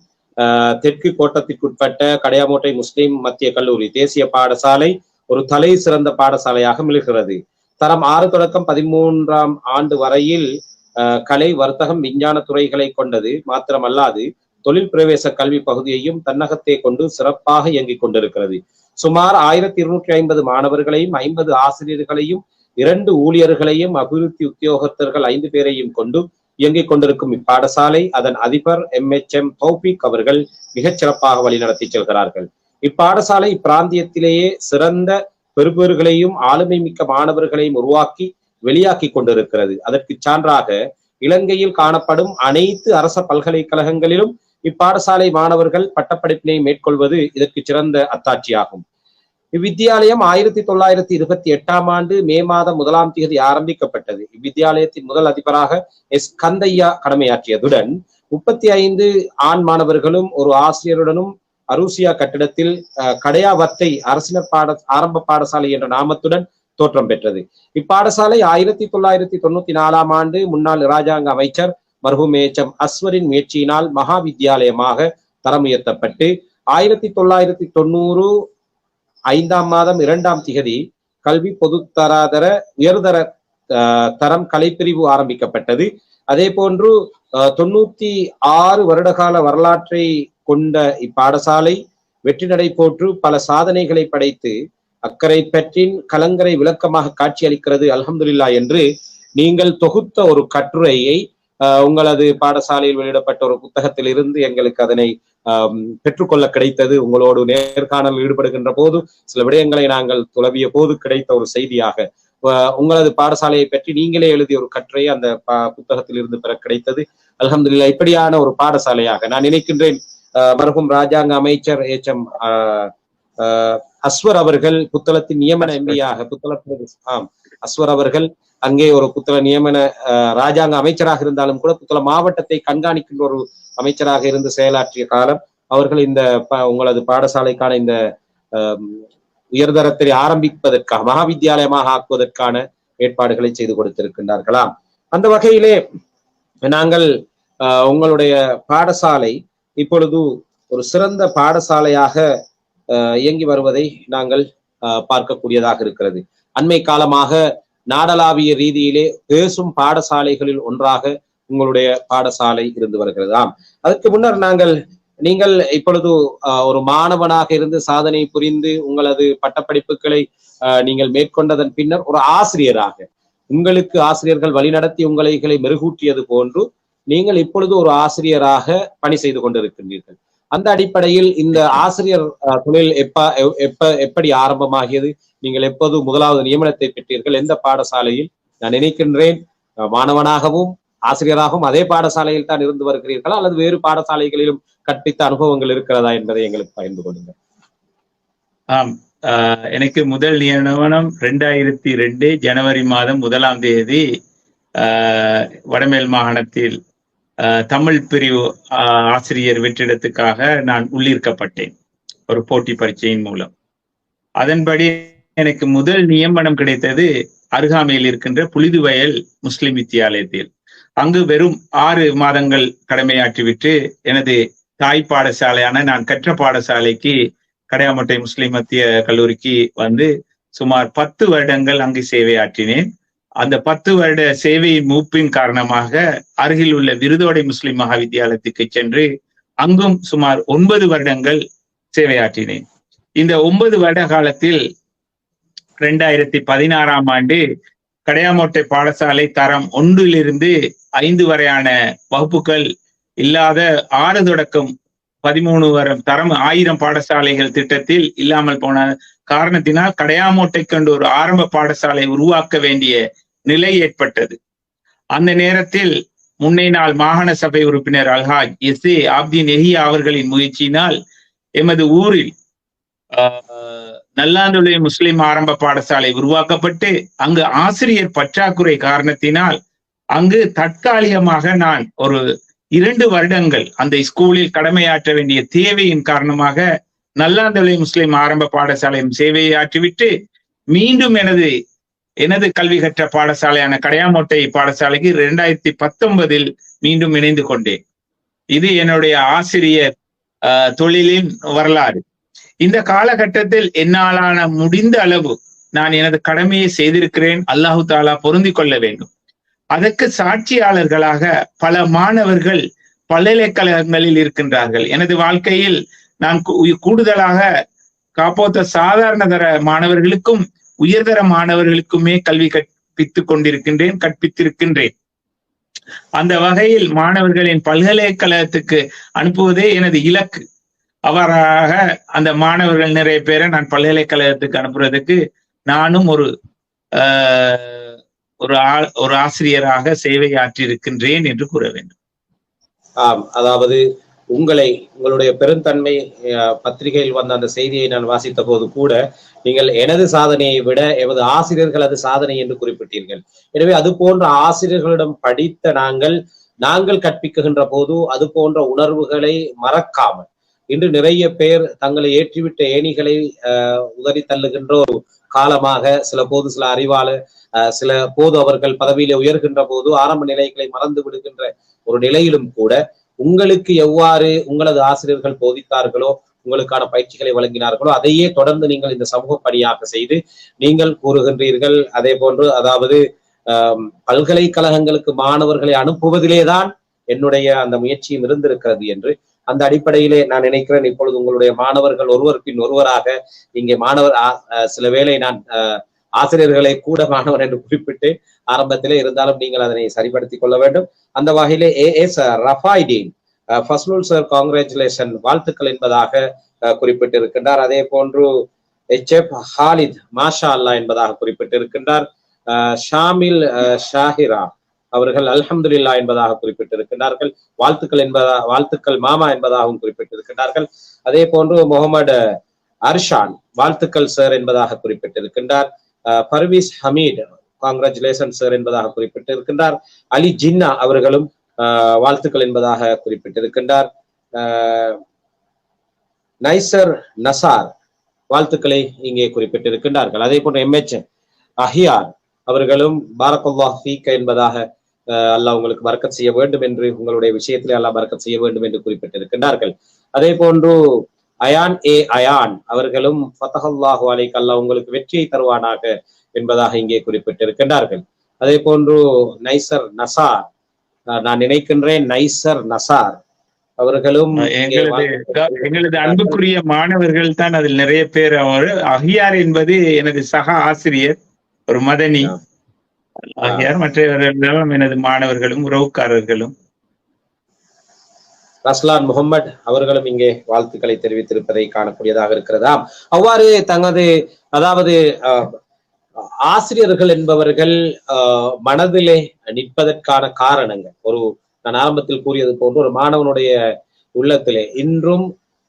தெற்கு கோட்டத்திற்குட்பட்ட கடையாமோட்டை முஸ்லிம் மத்திய கல்லூரி தேசிய பாடசாலை ஒரு தலை சிறந்த பாடசாலையாக மிளிர்கிறது. தரம் 6 தொடக்கம் 13ஆம் ஆண்டு வரையில் கலை, வர்த்தகம், விஞ்ஞான துறைகளை கொண்டது மாத்திரமல்லாது தொழில் பிரவேச கல்வி பகுதியையும் தன்னகத்தே கொண்டு சிறப்பாக இயங்கிக் கொண்டிருக்கிறது. சுமார் 1250 மாணவர்களையும் 50 ஆசிரியர்களையும் 2 ஊழியர்களையும் அபிவிருத்தி உத்தியோகத்தர்கள் 5 பேரையும் கொண்டு இயங்கிக் கொண்டிருக்கும் இப்பாடசாலை அதன் அதிபர் MHM தௌபிக் அவர்கள் மிகச் சிறப்பாக வழிநடத்தி செல்கிறார்கள். இப்பாடசாலை இப்பிராந்தியத்திலேயே சிறந்த பெறுபேறுகளையும் ஆளுமை மிக்க மாணவர்களையும் உருவாக்கி வெளியாக்கி கொண்டிருக்கிறது. அதற்கு சான்றாக இலங்கையில் காணப்படும் அனைத்து அரச பல்கலைக்கழகங்களிலும் இப்பாடசாலை மாணவர்கள் பட்டப்படிப்பினை மேற்கொள்வது இதற்கு சிறந்த அத்தாட்சியாகும். இவ்வித்தியாலயம் 1928ஆம் ஆண்டு மே மாதம் 1ஆம் தேதி ஆரம்பிக்கப்பட்டது. இவ்வித்தியாலயத்தின் முதல் அதிபராக கந்தையா கடமையாற்றியதுடன் 35 ஆண் மாணவர்களும் ஒரு ஆசிரியருடனும் அரூசியா கட்டிடத்தில் கடையாவத்தை அரசினர் ஆரம்ப பாடசாலை என்ற நாமத்துடன் தோற்றம் பெற்றது. இப்பாடசாலை 1994ஆம் ஆண்டு முன்னாள் இராஜாங்க அமைச்சர் மர்ஹூம் HM அஸ்வரின் முயற்சியினால் மகா வித்தியாலயமாக தரம் உயர்த்தப்பட்டு 1990 5ஆம் மாதம் 2ஆம் திகதி கல்வி பொதுத்தராதர உயர்தர தரம் கலைப்பிரிவு ஆரம்பிக்கப்பட்டது. அதே போன்று 96 வருடகால வரலாற்றை கொண்ட இப்பாடசாலை வெற்றி நடை போற்று பல சாதனைகளை படைத்து அக்கறை பற்றின் கலங்கரை விளக்கமாக காட்சியளிக்கிறது அல்ஹம்துலில்லாஹ் என்று நீங்கள் தொகுத்த ஒரு கட்டுரையை உங்களது பாடசாலையில் வெளியிடப்பட்ட ஒரு புத்தகத்தில் இருந்து எங்களுக்கு அதனை பெற்றுக்கொள்ள கிடைத்தது. உங்களோடு நேர்காணல் ஈடுபடுகின்ற போது சில விடயங்களை நாங்கள் துளவிய போது கிடைத்த ஒரு செய்தியாக உங்களது பாடசாலையை பற்றி நீங்களே எழுதிய ஒரு கட்டுரை அந்த புத்தகத்தில் இருந்து பெற கிடைத்தது. அல்ஹம்துலில்லாஹ். இப்படியான ஒரு பாடசாலையாக நான் நினைக்கின்றேன் மர்ஹூம் ராஜாங்க அமைச்சர் HM அஸ்வர் அவர்கள் புத்தளத்தின் நியமன எம்பியாக அஸ்வர் அவர்கள் அங்கே ஒரு புத்தள நியமன ராஜாங்க அமைச்சராக இருந்தாலும் கூட புத்தள மாவட்டத்தை கண்காணிக்கின்ற ஒரு அமைச்சராக இருந்து செயலாற்றிய காலம் அவர்கள் இந்த உங்களது பாடசாலைக்கான இந்த உயர்தரத்தை ஆரம்பிப்பதற்காக மகாவித்தியாலயமாக ஆக்குவதற்கான ஏற்பாடுகளை செய்து கொடுத்திருக்கின்றார்களாம். அந்த வகையிலே நாங்கள் உங்களுடைய பாடசாலை இப்பொழுது ஒரு சிறந்த பாடசாலையாக இயங்கி வருவதை நாங்கள் பார்க்கக்கூடியதாக இருக்கிறது. அண்மை காலமாக நாடளாவிய ரீதியிலே பேசும் பாடசாலைகளில் ஒன்றாக உங்களுடைய பாடசாலை இருந்து வருகிறது. அதற்கு முன்னர் நீங்கள் இப்பொழுது ஒரு மாணவனாக இருந்து சாதனை புரிந்து உங்களது பட்டப்படிப்புகளை நீங்கள் மேற்கொண்டதன் பின்னர் ஒரு ஆசிரியராக உங்களுக்கு ஆசிரியர்கள் வழிநடத்தி உங்களை மெருகூட்டியது போன்று நீங்கள் இப்பொழுது ஒரு ஆசிரியராக பணி செய்து கொண்டிருக்கின்றீர்கள். அந்த அடிப்படையில் இந்த ஆசிரியர் தொழில் எப்படி ஆரம்பமாகியது? நீங்கள் எப்போது முதலாவது நியமனத்தை பெற்றீர்கள்? எந்த பாடசாலையில்? நான் நினைக்கின்றேன் மாணவனாகவும் ஆசிரியராகவும் அதே பாடசாலையில் தான் இருந்து வருகிறீர்களா அல்லது வேறு பாடசாலைகளிலும் கற்பித்த அனுபவங்கள் இருக்கிறதா என்பதை எங்களுக்கு பகிர்ந்து கொள்ளுங்கள். எனக்கு முதல் நியமனம் 2002 ஜனவரி மாதம் 1ஆம் தேதி வடமேல் மாகாணத்தில் தமிழ் பிரிவு ஆசிரியர் வெற்றிடத்துக்காக நான் உள்ளீர்க்கப்பட்டேன் ஒரு போட்டி பரீட்சையின் மூலம். அதன்படி எனக்கு முதல் நியமனம் கிடைத்தது அருகாமையில் இருக்கின்ற புலிதுவயல் முஸ்லிம் வித்தியாலயத்தில். அங்கு வெறும் 6 மாதங்கள் கடமையாற்றிவிட்டு எனது தாய் பாடசாலையான நான் கற்ற பாடசாலைக்கு கடையாமட்டை முஸ்லிம் மத்திய கல்லூரிக்கு வந்து சுமார் 10 வருடங்கள் அங்கு சேவையாற்றினேன். அந்த 10 வருட சேவையின் மூப்பின் காரணமாக அருகில் உள்ள விருதோடை முஸ்லிம் மகாவித்தியாலயத்துக்கு சென்று அங்கும் சுமார் 9 வருடங்கள் சேவையாற்றினேன். இந்த 9 வருட காலத்தில் 2016ஆம் ஆண்டு கடையாமோட்டை பாடசாலை தரம் 1 to 5 வரையான வகுப்புகள் இல்லாத 6 தொடக்கம் 13 வரை தரம் 1000 பாடசாலைகள் திட்டத்தில் இல்லாமல் போன காரணத்தினால் கடையாமோட்டை கண்டு ஒரு ஆரம்ப பாடசாலை உருவாக்க வேண்டிய நிலை ஏற்பட்டது. அந்த நேரத்தில் முன்னை நாள் மாகாண சபை உறுப்பினர் அல்ஹாஜ் SA ஆப்தீன் எஹியா அவர்களின் முயற்சியினால் எமது ஊரில் நல்லாந்துளை முஸ்லிம் ஆரம்ப பாடசாலை உருவாக்கப்பட்டு அங்கு ஆசிரியர் பற்றாக்குறை காரணத்தினால் அங்கு தற்காலிகமாக நான் ஒரு 2 வருடங்கள் அந்த ஸ்கூலில் கடமையாற்ற வேண்டிய தேவையின் காரணமாக நல்லாந்துளை முஸ்லிம் ஆரம்ப பாடசாலையும் சேவையை ஆற்றிவிட்டு மீண்டும் எனது கல்வி கற்ற பாடசாலையான கடையாமோட்டை பாடசாலைக்கு 2019 மீண்டும் இணைந்து கொண்டேன். இது என்னுடைய ஆசிரியர் தொழிலின் வரலாறு. இந்த காலகட்டத்தில் என்னாலான முடிந்த அளவு நான் எனது கடமையை செய்திருக்கிறேன். அல்லாஹு தாலா பொருந்தி கொள்ள வேண்டும். அதற்கு சாட்சியாளர்களாக பல மாணவர்கள் பல்கலைக்கழகங்களில் இருக்கின்றார்கள். எனது வாழ்க்கையில் நான் கூடுதலாக காப்போத்த சாதாரண தர மாணவர்களுக்கும் உயர்தர மாணவர்களுக்குமே கல்வி கற்பித்திருக்கின்றேன். அந்த வகையில் மாணவர்களின் பல்கலைக்கழகத்துக்கு அனுப்புவதே எனது இலக்கு. அவராக அந்த மாணவர்கள் நிறைய பேரை நான் பல்கலைக்கழகத்துக்கு அனுப்புறதுக்கு நானும் ஒரு ஆசிரியராக சேவை ஆற்றியிருக்கின்றேன் என்று கூற வேண்டும். அதாவது உங்களுடைய பெருந்தன்மை பத்திரிகையில் வந்த அந்த செய்தியை நான் வாசித்த போது கூட நீங்கள் எனது சாதனையை விட எமது ஆசிரியர்கள் அது சாதனை என்று குறிப்பிட்டீர்கள். எனவே அது போன்ற ஆசிரியர்களிடம் படித்த நாங்கள் கற்பிக்கின்ற போது அது போன்ற உணர்வுகளை மறக்காமல் இன்று நிறைய பேர் தங்களை ஏற்றிவிட்ட ஏணிகளை உதறி தள்ளுகின்ற ஒரு காலமாக சில அறிவாளர் சில போது அவர்கள் பதவியிலே உயர்கின்ற போது ஆரம்ப நிலைகளை மறந்து விடுகின்ற ஒரு நிலையிலும் கூட உங்களுக்கு எவ்வாறு உங்களது ஆசிரியர்கள் போதித்தார்களோ உங்களுக்கான பயிற்சிகளை வழங்கினார்களோ அதையே தொடர்ந்து நீங்கள் இந்த சமூக பணியாக செய்து நீங்கள் கூறுகின்றீர்கள். அதே போன்று அதாவது பல்கலைக்கழகங்களுக்கு மாணவர்களை அனுப்புவதிலேதான் என்னுடைய அந்த முயற்சியும் இருந்திருக்கிறது என்று அந்த அடிப்படையிலே நான் நினைக்கிறேன். இப்பொழுது உங்களுடைய மாணவர்கள் ஒருவர் பின் ஒருவராக இங்கே சில வேளை நான் ஆசிரியர்களை கூட மாணவர் என்று குறிப்பிட்டு ஆரம்பத்திலே இருந்தாலும் நீங்கள் அதனை சரிப்படுத்திக் கொள்ள வேண்டும். அந்த வகையிலே AS ரஃபாய்டீன் ஃபஸ்லுல் சார் காங்கிராச்சுலேஷன் வாழ்த்துக்கள் என்பதாக குறிப்பிட்டிருக்கின்றார். அதே போன்று HF ஹாலித் மாஷா அல்லா என்பதாக குறிப்பிட்டிருக்கின்றார். ஷாமில் ஷாஹிரா அவர்கள் அல்ஹம்துலில்லாஹ் என்பதாக குறிப்பிட்டிருக்கின்றார்கள். வாழ்த்துக்கள் மாமா என்பதாகவும் குறிப்பிட்டிருக்கின்றார்கள். அதே போன்று முகமது அர்ஷான் வாழ்த்துக்கள் சார் என்பதாக குறிப்பிட்டிருக்கின்றார். பர்வீஸ் ஹமீட் காங்கிராச்சுலேஷன் சார் என்பதாக குறிப்பிட்டிருக்கின்றார். அலி ஜின்னா அவர்களும் வாழ்த்துக்கள் என்பதாக குறிப்பிட்டிருக்கின்றார். நைசர் நசார் வாழ்த்துக்களை இங்கே குறிப்பிட்டிருக்கின்றார்கள். அதே போன்று MH அஹியார் அவர்களும் பாரக்கல்லாஹ் ஃபீக என்பதாக அல்லாஹ் உங்களுக்கு பரக்கத் செய்ய வேண்டும் என்று உங்களுடைய விஷயத்திலே அல்லாஹ் பரக்கத் செய்ய வேண்டும் என்று குறிப்பிட்டிருக்கின்றார்கள். அதே போன்று அயான் அவர்களும் ஃபதஹல்லாஹு அலைக அல்லாஹ் உங்களுக்கு வெற்றியை தருவானாக என்பதாக இங்கே குறிப்பிட்டிருக்கின்றார்கள். அதே போன்று நைசர் நசார் நான் நினைக்கின்றேன் நைசர் நசார் அவர்களும் எங்களது அன்புக்குரிய மாணவர்கள் தான் அதில் நிறைய பேர். அஹியார் என்பது எனது சக ஆசிரியர் ஒரு மதனி ஆகியார். மற்றவர்களும் எனது மாணவர்களும் உறவுக்காரர்களும். ரஸ்லான் முகமது அவர்களும் இங்கே வாழ்த்துக்களை தெரிவித்திருப்பதை காணக்கூடியதாக இருக்கிறதா. அவ்வாறு அதாவது ஆசிரியர்கள் என்பவர்கள் மனதிலே நிற்பதற்கான காரணங்கள் நான் ஆரம்பத்தில் கூறியது போன்று ஒரு மாணவனுடைய உள்ளத்திலே இன்றும்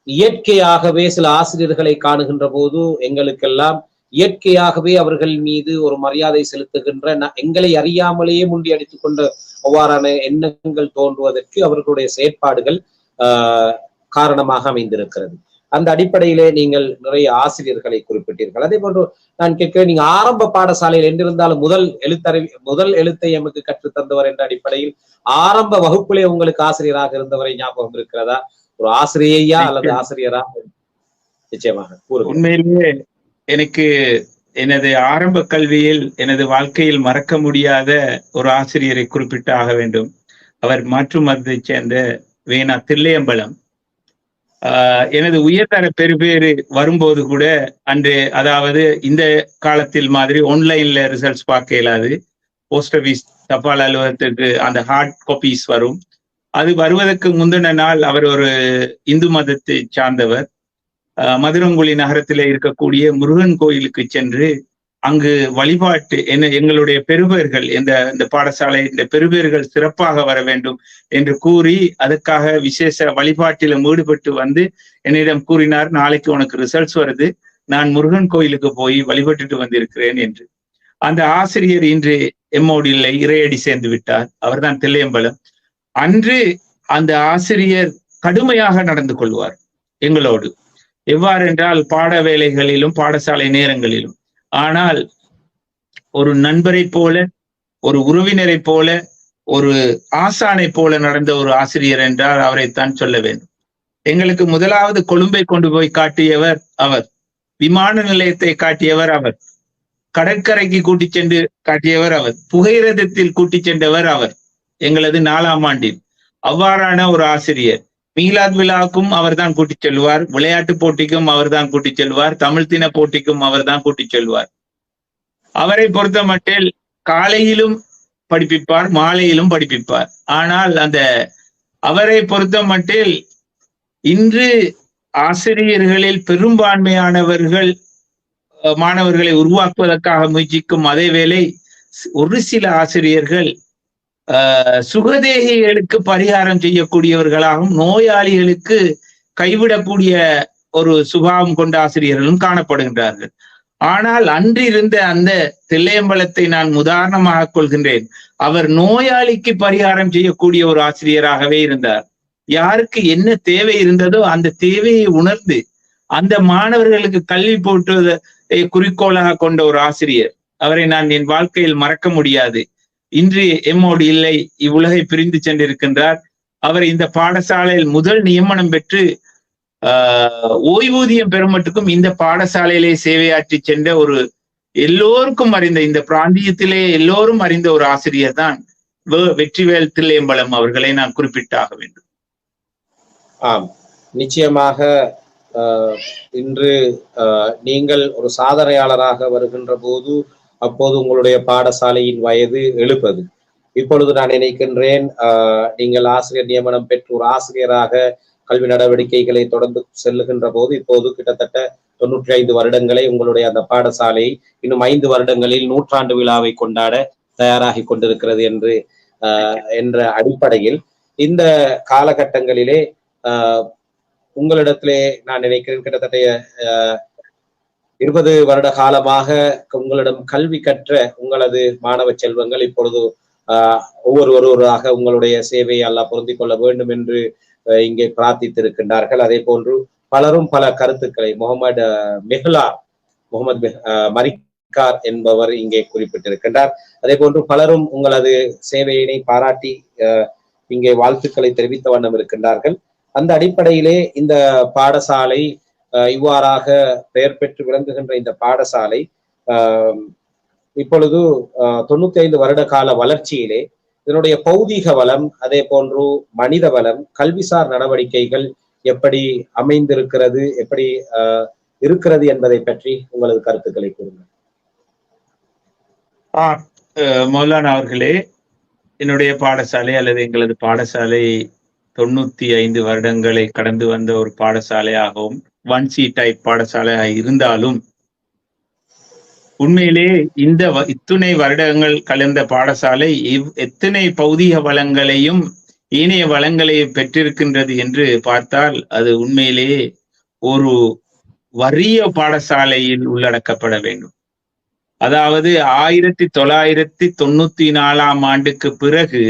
இயற்கையாகவே சில ஆசிரியர்களை காணுகின்ற போது எங்களுக்கெல்லாம் இயற்கையாகவே அவர்கள் மீது ஒரு மரியாதை செலுத்துகின்ற எங்களை அறியாமலேயே முண்டியடித்துக் கொண்ட அவ்வாறான எண்ணங்கள் தோன்றுவதற்கு அவர்களுடைய செயற்பாடுகள் காரணமாக அமைந்திருக்கிறது. அந்த அடிப்படையிலே நீங்கள் நிறைய ஆசிரியர்களை குறிப்பிட்டீர்கள். அதே போன்று நான் கேட்கிறேன், நீங்க ஆரம்ப பாடசாலையில் என்றிருந்தாலும் முதல் எழுத்தை எமக்கு கற்றுத் தந்தவர் என்ற அடிப்படையில் ஆரம்ப வகுப்பிலே உங்களுக்கு ஆசிரியராக இருந்தவரை ஞாபகம் இருக்கிறதா? ஒரு ஆசிரியையா அல்லது ஆசிரியரா? நிச்சயமாக உண்மையிலேயே எனக்கு எனது ஆரம்ப கல்வியில் எனது வாழ்க்கையில் மறக்க முடியாத ஒரு ஆசிரியரை குறிப்பிட்டு ஆக வேண்டும். அவர் மாற்று மதத்தைச் சேர்ந்த வேணா தில்லையம்பலம். எனது உயர்தர பெறுபேறு வரும்போது கூட அன்று, அதாவது இந்த காலத்தில் மாதிரி ஆன்லைன்ல ரிசல்ட்ஸ் பார்க்க இயலாது. போஸ்ட் ஆபீஸ் தபால் அலுவலகத்துக்கு அந்த ஹார்ட் காப்பீஸ் வரும். அது வருவதற்கு முந்தின நாள் அவர் ஒரு இந்து மதத்தை சார்ந்தவர். மதுரங்குழி நகரத்தில் இருக்கக்கூடிய முருகன் கோயிலுக்கு சென்று அங்கு வழிபாட்டு எங்களுடைய பெறுபேறுகள் இந்த பாடசாலை இந்த பெறுபேறுகள் சிறப்பாக வர வேண்டும் என்று கூறி அதற்காக விசேஷ வழிபாட்டில ஈடுபட்டு வந்து என்னிடம் கூறினார், நாளைக்கு உனக்கு ரிசல்ட்ஸ் வருது, நான் முருகன் கோயிலுக்கு போய் வழிபட்டுட்டு வந்திருக்கிறேன் என்று. அந்த ஆசிரியர் இன்று எம்மோடு இல்லை, இறையடி சேர்ந்து விட்டார். அவர்தான் தில்லையம்பலம். அன்று அந்த ஆசிரியர் கடுமையாக நடந்து கொள்வார் எங்களோடு. எவ்வாறு என்றால் பாட வேளைகளிலும் பாடசாலை நேரங்களிலும். ஆனால் ஒரு நண்பரை போல, ஒரு உறவினரை போல, ஒரு ஆசானை போல நடந்த ஒரு ஆசிரியர் என்றால் அவரைத்தான் சொல்ல வேண்டும். எங்களுக்கு முதலாவது கொழும்பை கொண்டு போய் காட்டியவர் அவர், விமான நிலையத்தை காட்டியவர் அவர், கடற்கரைக்கு கூட்டி சென்று காட்டியவர் அவர், புகையிரதத்தில் கூட்டி சென்றவர் அவர் எங்களது 4ஆம் ஆண்டில். அவ்வாறான ஒரு ஆசிரியர். மீலாத் விழாவுக்கும் அவர் தான் கூட்டிச் செல்வார், விளையாட்டு போட்டிக்கும் அவர் தான் கூட்டிச் செல்வார், தமிழ் தின போட்டிக்கும் அவர் தான் கூட்டிச் செல்வார். அவரை பொறுத்த மட்டில் காலையிலும் படிப்பிப்பார், மாலையிலும் படிப்பிப்பார். ஆனால் அவரை பொறுத்த மட்டில் இன்று ஆசிரியர்களில் பெரும்பான்மையானவர்கள் மாணவர்களை உருவாக்குவதற்காக முயற்சிக்கும் அதே வேளை ஒரு சில ஆசிரியர்கள் சுகதேகிகளுக்கு பரிகாரம் செய்யக்கூடியவர்களாகவும் நோயாளிகளுக்கு கைவிடக்கூடிய ஒரு சுபாவம் கொண்ட ஆசிரியர்களும் காணப்படுகின்றார்கள். ஆனால் அன்றிருந்த அந்த தில்லையம்பலத்தை நான் உதாரணமாக கொள்கின்றேன். அவர் நோயாளிக்கு பரிகாரம் செய்யக்கூடிய ஒரு ஆசிரியராகவே இருந்தார். யாருக்கு என்ன தேவை இருந்ததோ அந்த தேவையை உணர்ந்து அந்த மாணவர்களுக்கு கல்வி போட்டுவதை குறிக்கோளாக கொண்ட ஒரு ஆசிரியர். அவரை நான் என் வாழ்க்கையில் மறக்க முடியாது. இன்று எம்மோடு இல்லை, இவ்வுலகை பிரிந்து சென்றிருக்கின்றார். அவர் இந்த பாடசாலையில் முதல் நியமனம் பெற்று ஓய்வூதியம் பெறுமட்டுக்கும் இந்த பாடசாலையிலே சேவையாற்றி சென்ற ஒரு எல்லோருக்கும் அறிந்த, இந்த பிராந்தியத்திலே எல்லோரும் அறிந்த ஒரு ஆசிரியர் தான் வெற்றிவேல் தில்லையம்பலம் அவர்களை நான் குறிப்பிட்டாக வேண்டும். ஆம், நிச்சயமாக இன்று நீங்கள் ஒரு சாதனையாளராக வருகின்ற போது அப்போது உங்களுடைய பாடசாலையின் வயது 70. இப்பொழுது நான் நினைக்கின்றேன் நீங்கள் ஆசிரியர் நியமனம் பெற்று ஒரு ஆசிரியராக கல்வி நடவடிக்கைகளை தொடர்ந்து செல்லுகின்ற போது இப்போது கிட்டத்தட்ட 95 வருடங்களை உங்களுடைய அந்த பாடசாலை இன்னும் 5 வருடங்களில் 100ஆண்டு விழாவை கொண்டாட தயாராகி கொண்டிருக்கிறது என்ற அடிப்படையில் இந்த காலகட்டங்களிலே உங்களிடத்திலே நான் நினைக்கிறேன் கிட்டத்தட்ட 20 வருட காலமாக உங்களிடம் கல்வி கற்ற உங்களது மாணவ செல்வங்கள் இப்பொழுது ஒவ்வொருவராக உங்களுடைய சேவையை அல்லாஹ் பொருந்திக் கொள்ள வேண்டும் என்று இங்கே பிரார்த்தித்திருக்கின்றார்கள். அதே போன்று பலரும் பல கருத்துக்களை முகமது மரிக்கார் என்பவர் இங்கே குறிப்பிட்டிருக்கின்றார். அதே போன்று பலரும் உங்களது சேவையினை பாராட்டி இங்கே வாழ்த்துக்களை தெரிவித்த வண்ணம் இருக்கின்றார்கள். அந்த அடிப்படையிலே இந்த பாடசாலை இவ்வாறாக பெயர் பெற்று விளங்குகின்ற இந்த பாடசாலை இப்பொழுது 95 வருட கால வளர்ச்சியிலே இதனுடைய பௌதீக வளம், அதே போன்று மனித வளம், கல்விசார் நடவடிக்கைகள் எப்படி அமைந்திருக்கிறது, எப்படி இருக்கிறது என்பதை பற்றி உங்களது கருத்துக்களை கூறுங்கள். மௌலானா அவர்களே, என்னுடைய பாடசாலை அல்லது எங்களது பாடசாலை 95 வருடங்களை கடந்து வந்த ஒரு பாடசாலையாகவும் 1C டைப் பாடசாலையாக இருந்தாலும் உண்மையிலே இந்த இத்துணை வருடங்கள் கலந்த பாடசாலை எத்தனை பௌதிக வளங்களையும் ஏனைய வளங்களையும் பெற்றிருக்கின்றது என்று பார்த்தால் அது உண்மையிலேயே ஒரு வறிய பாடசாலையில் உள்ளடக்கப்பட வேண்டும். அதாவது 1994ஆம் ஆண்டுக்கு பிறகு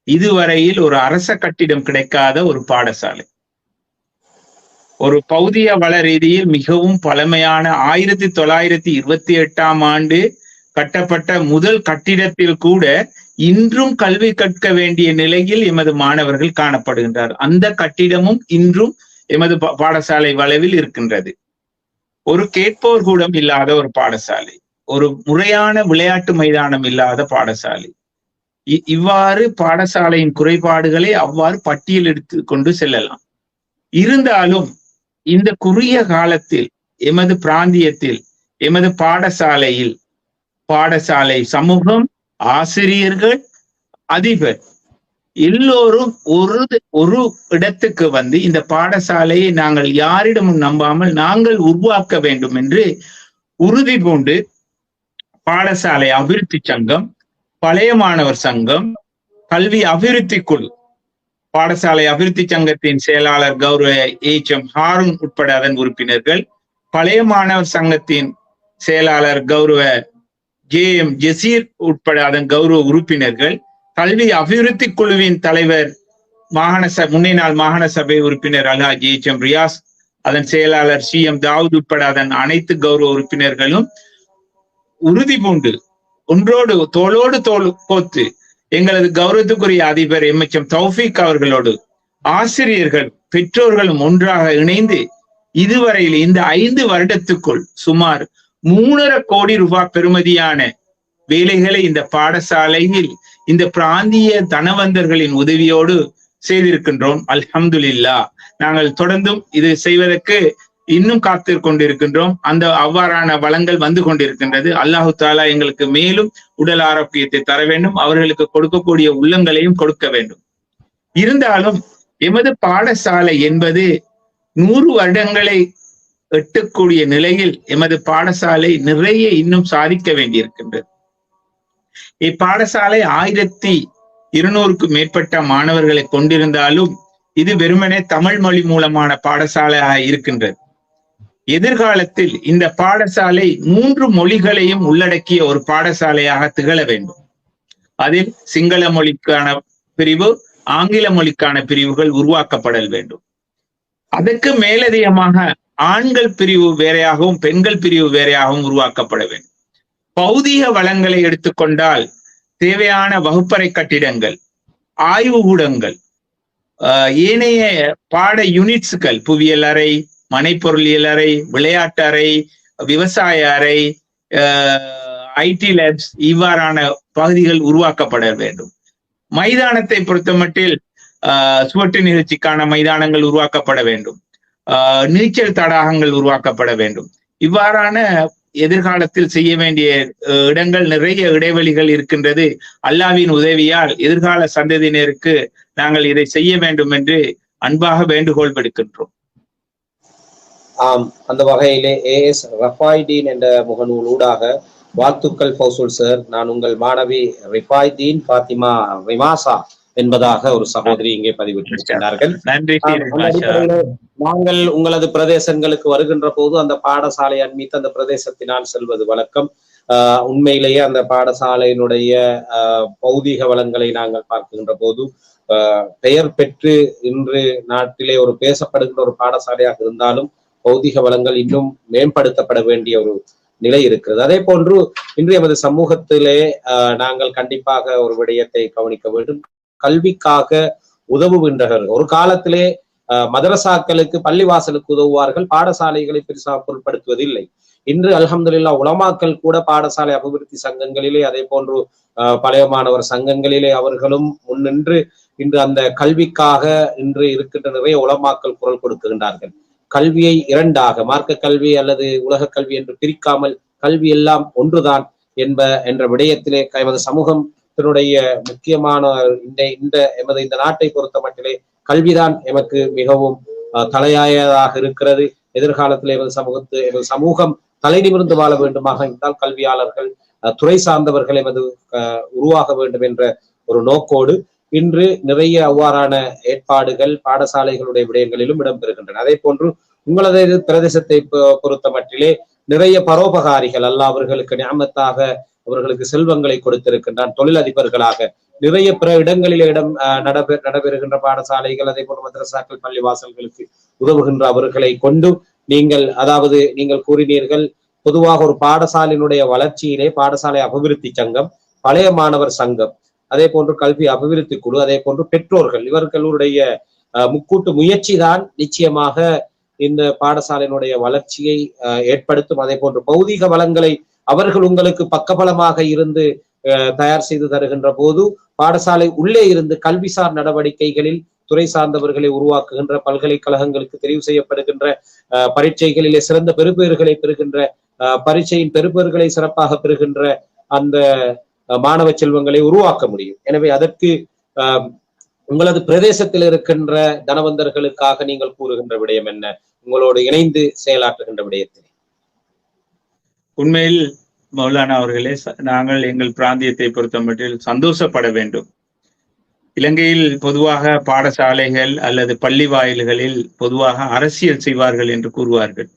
இதுவரையில் ஒரு அரச கட்டிடம் கிடைக்காத ஒரு பாடசாலை, ஒரு பௌதிக வள ரீதியில் மிகவும் பழமையான 1928ஆம் ஆண்டு கட்டப்பட்ட முதல் கட்டிடத்தில் கூட இன்றும் கல்வி கற்க வேண்டிய நிலையில் எமது மாணவர்கள் காணப்படுகின்றார். அந்த கட்டிடமும் இன்றும் எமது பாடசாலை வளைவில் இருக்கின்றது. ஒரு கேட்போர் கூடம் இல்லாத ஒரு பாடசாலை, ஒரு முறையான விளையாட்டு மைதானம் இல்லாத பாடசாலை. இவ்வாறு பாடசாலையின் குறைபாடுகளை அவ்வாறு பட்டியல் எடுத்து கொண்டு செல்லலாம். இருந்தாலும் இந்த குறுகிய காலத்தில் எமது பிராந்தியத்தில் எமது பாடசாலை சமூகம், ஆசிரியர்கள், அதிபர் எல்லோரும் ஒரு இடத்துக்கு வந்து இந்த பாடசாலையை நாங்கள் யாரிடமும் நம்பாமல் நாங்கள் உருவாக்க வேண்டும் என்று உறுதி பூண்டு பாடசாலை அபிவிருத்தி சங்கம், பழைய மாணவர் சங்கம், கல்வி அபிவிருத்தி குழு, பாடசாலை அபிவிருத்தி சங்கத்தின் செயலாளர் கௌரவ HM ஹாரூன் உட்பட அதன் உறுப்பினர்கள், பழைய மாணவர் சங்கத்தின் செயலாளர் கௌரவ JM ஜசீர் உட்பட அதன் கௌரவ உறுப்பினர்கள், கல்வி அபிவிருத்தி குழுவின் தலைவர் முன்னாள் மாகாண சபை உறுப்பினர் அல்ஹாஜ் HM ரியாஸ், அதன் செயலாளர் CM தாவூத் உட்பட அதன் அனைத்து கௌரவ உறுப்பினர்களும் உறுதி பூண்டு ஒன்றோடு தோளோடு தோள் கோத்து எங்களது கௌரவத்துக்குரிய அதிபர் MHM தௌஃபீக் அவர்களோடு ஆசிரியர்கள், பெற்றோர்களும் ஒன்றாக இணைந்து இதுவரையில் இந்த 5 வருடத்துக்குள் சுமார் 3.5 கோடி ரூபாய் பெறுமதியான வேலைகளை இந்த பாடசாலையில் இந்த பிராந்திய தனவந்தர்களின் உதவியோடு செய்திருக்கின்றோம். அல்ஹம்துலில்லாஹ். நாங்கள் தொடர்ந்தும் இது செய்வதற்கு இன்னும் காத்து கொண்டிருக்கின்றோம். அவ்வாறான வளங்கள் வந்து கொண்டிருக்கின்றது. அல்லாஹு தாலா எங்களுக்கு மேலும் உடல் ஆரோக்கியத்தை தர வேண்டும், அவர்களுக்கு கொடுக்கக்கூடிய உள்ளங்களையும் கொடுக்க வேண்டும். இருந்தாலும் எமது பாடசாலை என்பது 100 வருடங்களை எட்டக்கூடிய நிலையில் எமது பாடசாலை நிறைய இன்னும் சாதிக்க வேண்டியிருக்கின்றது. இப்பாடசாலை 1200க்கும் மேற்பட்ட மாணவர்களை கொண்டிருந்தாலும் இது வெறுமனே தமிழ் மொழி மூலமான பாடசாலையாக இருக்கின்றது. எதிர்காலத்தில் இந்த பாடசாலை 3 மொழிகளையும் உள்ளடக்கிய ஒரு பாடசாலையாக திகழ வேண்டும். அதில் சிங்கள மொழிக்கான பிரிவு, ஆங்கில மொழிக்கான பிரிவுகள் உருவாக்கப்படல் வேண்டும். அதற்கு மேலதிகமாக ஆண்கள் பிரிவு வேறையாகவும் பெண்கள் பிரிவு வேறையாகவும் உருவாக்கப்பட வேண்டும். பௌதீக வளங்களை எடுத்துக்கொண்டால் தேவையான வகுப்பறை கட்டிடங்கள், ஆய்வு கூடங்கள், ஏனைய பாட யூனிட்ஸ்கள், புவியியல் அறை, மனைப்பொருளியல் அறை, விளையாட்டு அறை, விவசாய அறை, IT லேப்ஸ், இவ்வாறான பகுதிகள் உருவாக்கப்பட வேண்டும். மைதானத்தை பொறுத்தமட்டில் சுவட்டு நிகழ்ச்சிக்கான மைதானங்கள் உருவாக்கப்பட வேண்டும். நீச்சல் தடாகங்கள் உருவாக்கப்பட வேண்டும். இவ்வாறான எதிர்காலத்தில் செய்ய வேண்டிய இடங்கள், நிறைய இடைவெளிகள் இருக்கின்றது. அல்லாஹ்வின் உதவியால் எதிர்கால சந்ததியினருக்கு நாங்கள் இதை செய்ய வேண்டும் என்று அன்பாக வேண்டுகோள் விடுக்கின்றோம். அந்த வகையிலே AS ரஃபாய்தீன் என்ற முகநூல் ஊடாக வாழ்த்துக்கள் ஃபௌசுல் சார், நான் உங்கள் மாணவி ரிஃபாய்தீன் ஃபாத்திமா ரிமாசா என்பதாக ஒரு சகோதரி இங்கே பதிவிட்டிருக்கிறார்கள். நன்றி. நாங்கள் உங்களது பிரதேசங்களுக்கு வருகின்ற போது அந்த பாடசாலை அண்மித்து அந்த பிரதேசத்தினால் செல்வது வழக்கம். உண்மையிலேயே அந்த பாடசாலையினுடைய பௌதீக வளங்களை நாங்கள் பார்க்கின்ற போது பெயர் பெற்று இன்று நாட்டிலே ஒரு பேசப்படுகின்ற ஒரு பாடசாலையாக இருந்தாலும் பௌதீக வளங்கள் இன்னும் மேம்படுத்தப்பட வேண்டிய ஒரு நிலை இருக்கிறது. அதே போன்று இன்று எமது சமூகத்திலே நாங்கள் கண்டிப்பாக ஒரு விடயத்தை கவனிக்க வேண்டும். கல்விக்காக உதவுகின்றவர்கள் ஒரு காலத்திலே மதரசாக்களுக்கு, பள்ளிவாசலுக்கு உதவுவார்கள், பாடசாலைகளை பெருசாக பொருட்படுத்துவதில்லை. இன்று அல்ஹம்துலில்லாஹ் உலமாக்கள் கூட பாடசாலை அபிவிருத்தி சங்கங்களிலே, அதே போன்று பழைய மாணவர் சங்கங்களிலே அவர்களும் முன்னின்று இன்று அந்த கல்விக்காக இன்று இருக்கின்ற நிறைய உலமாக்கள் குரல் கொடுக்கின்றார்கள். கல்வியை 2ஆக, மார்க்க கல்வி அல்லது உலக கல்வி என்று பிரிக்காமல் கல்வி எல்லாம் ஒன்றுதான் என்ற விடயத்திலே எமது சமூகத்தினுடைய முக்கியமான இந்த நாட்டை பொறுத்த மட்டிலே கல்விதான் எமக்கு மிகவும் தலையாயதாக இருக்கிறது. எதிர்காலத்தில் எமது சமூகம் தலை நிமிர்ந்து வாழ வேண்டுமாக இருந்தால் கல்வியாளர்கள், துறை சார்ந்தவர்கள் உருவாக வேண்டும் என்ற ஒரு நோக்கோடு இன்று நிறைய அவ்வாறான ஏற்பாடுகள் பாடசாலைகளுடைய விடயங்களிலும் இடம்பெறுகின்றன. அதே போன்று உங்களது பிரதேசத்தை பொறுத்த மட்டிலே நிறைய பரோபகாரிகள், அல்லாஹ் அவர்களுக்கு நியமத்தாக அவர்களுக்கு செல்வங்களை கொடுத்திருக்கின்றான். தொழிலதிபர்களாக நிறைய பிற இடங்களிலே நடைபெறுகின்ற பாடசாலைகள், அதே போன்று மதரசாக்கள், பள்ளிவாசல்களுக்கு உதவுகின்ற அவர்களை கொண்டு நீங்கள் கூறினீர்கள், பொதுவாக ஒரு பாடசாலையினுடைய வளர்ச்சியிலே பாடசாலை அபிவிருத்தி சங்கம், பழைய மாணவர் சங்கம், அதே போன்று கல்வி அபிவிருத்தி குழு, அதே போன்று பெற்றோர்கள், இவர்களுடைய முக்கூட்டு முயற்சி தான் நிச்சயமாக இந்த பாடசாலையினுடைய வளர்ச்சியை ஏற்படுத்தும். அதே போன்று பௌதீக வளங்களை அவர்கள் உங்களுக்கு பக்கபலமாக இருந்து தயார் செய்து தருகின்ற போது பாடசாலை உள்ளே இருந்து கல்விசார் நடவடிக்கைகளில் துறை சார்ந்தவர்களை உருவாக்குகின்ற பல்கலைக்கழகங்களுக்கு தெரிவு செய்யப்படுகின்ற பரீட்சைகளிலே சிறந்த பெறுபேறுகளை பெறுகின்ற பரீட்சையின் பெறுபேறுகளை சிறப்பாக பெறுகின்ற அந்த மாணவ செல்வங்களை உருவாக்க முடியும். எனவே அதற்கு உங்களது பிரதேசத்தில் இருக்கின்ற தனவந்தர்களுக்காக நீங்கள் கூறுகின்ற விடயம் என்ன, உங்களோடு இணைந்து செயலாற்றுகின்ற விடயத்தில்? உண்மையில் மௌலானா அவர்களே, நாங்கள் எங்கள் பிராந்தியத்தை பொறுத்தமட்டில் சந்தோஷப்பட வேண்டும். இலங்கையில் பொதுவாக பாடசாலைகள் அல்லது பள்ளி வாயில்களில் பொதுவாக அரசியல் செய்வார்கள் என்று கூறுவார்கள்.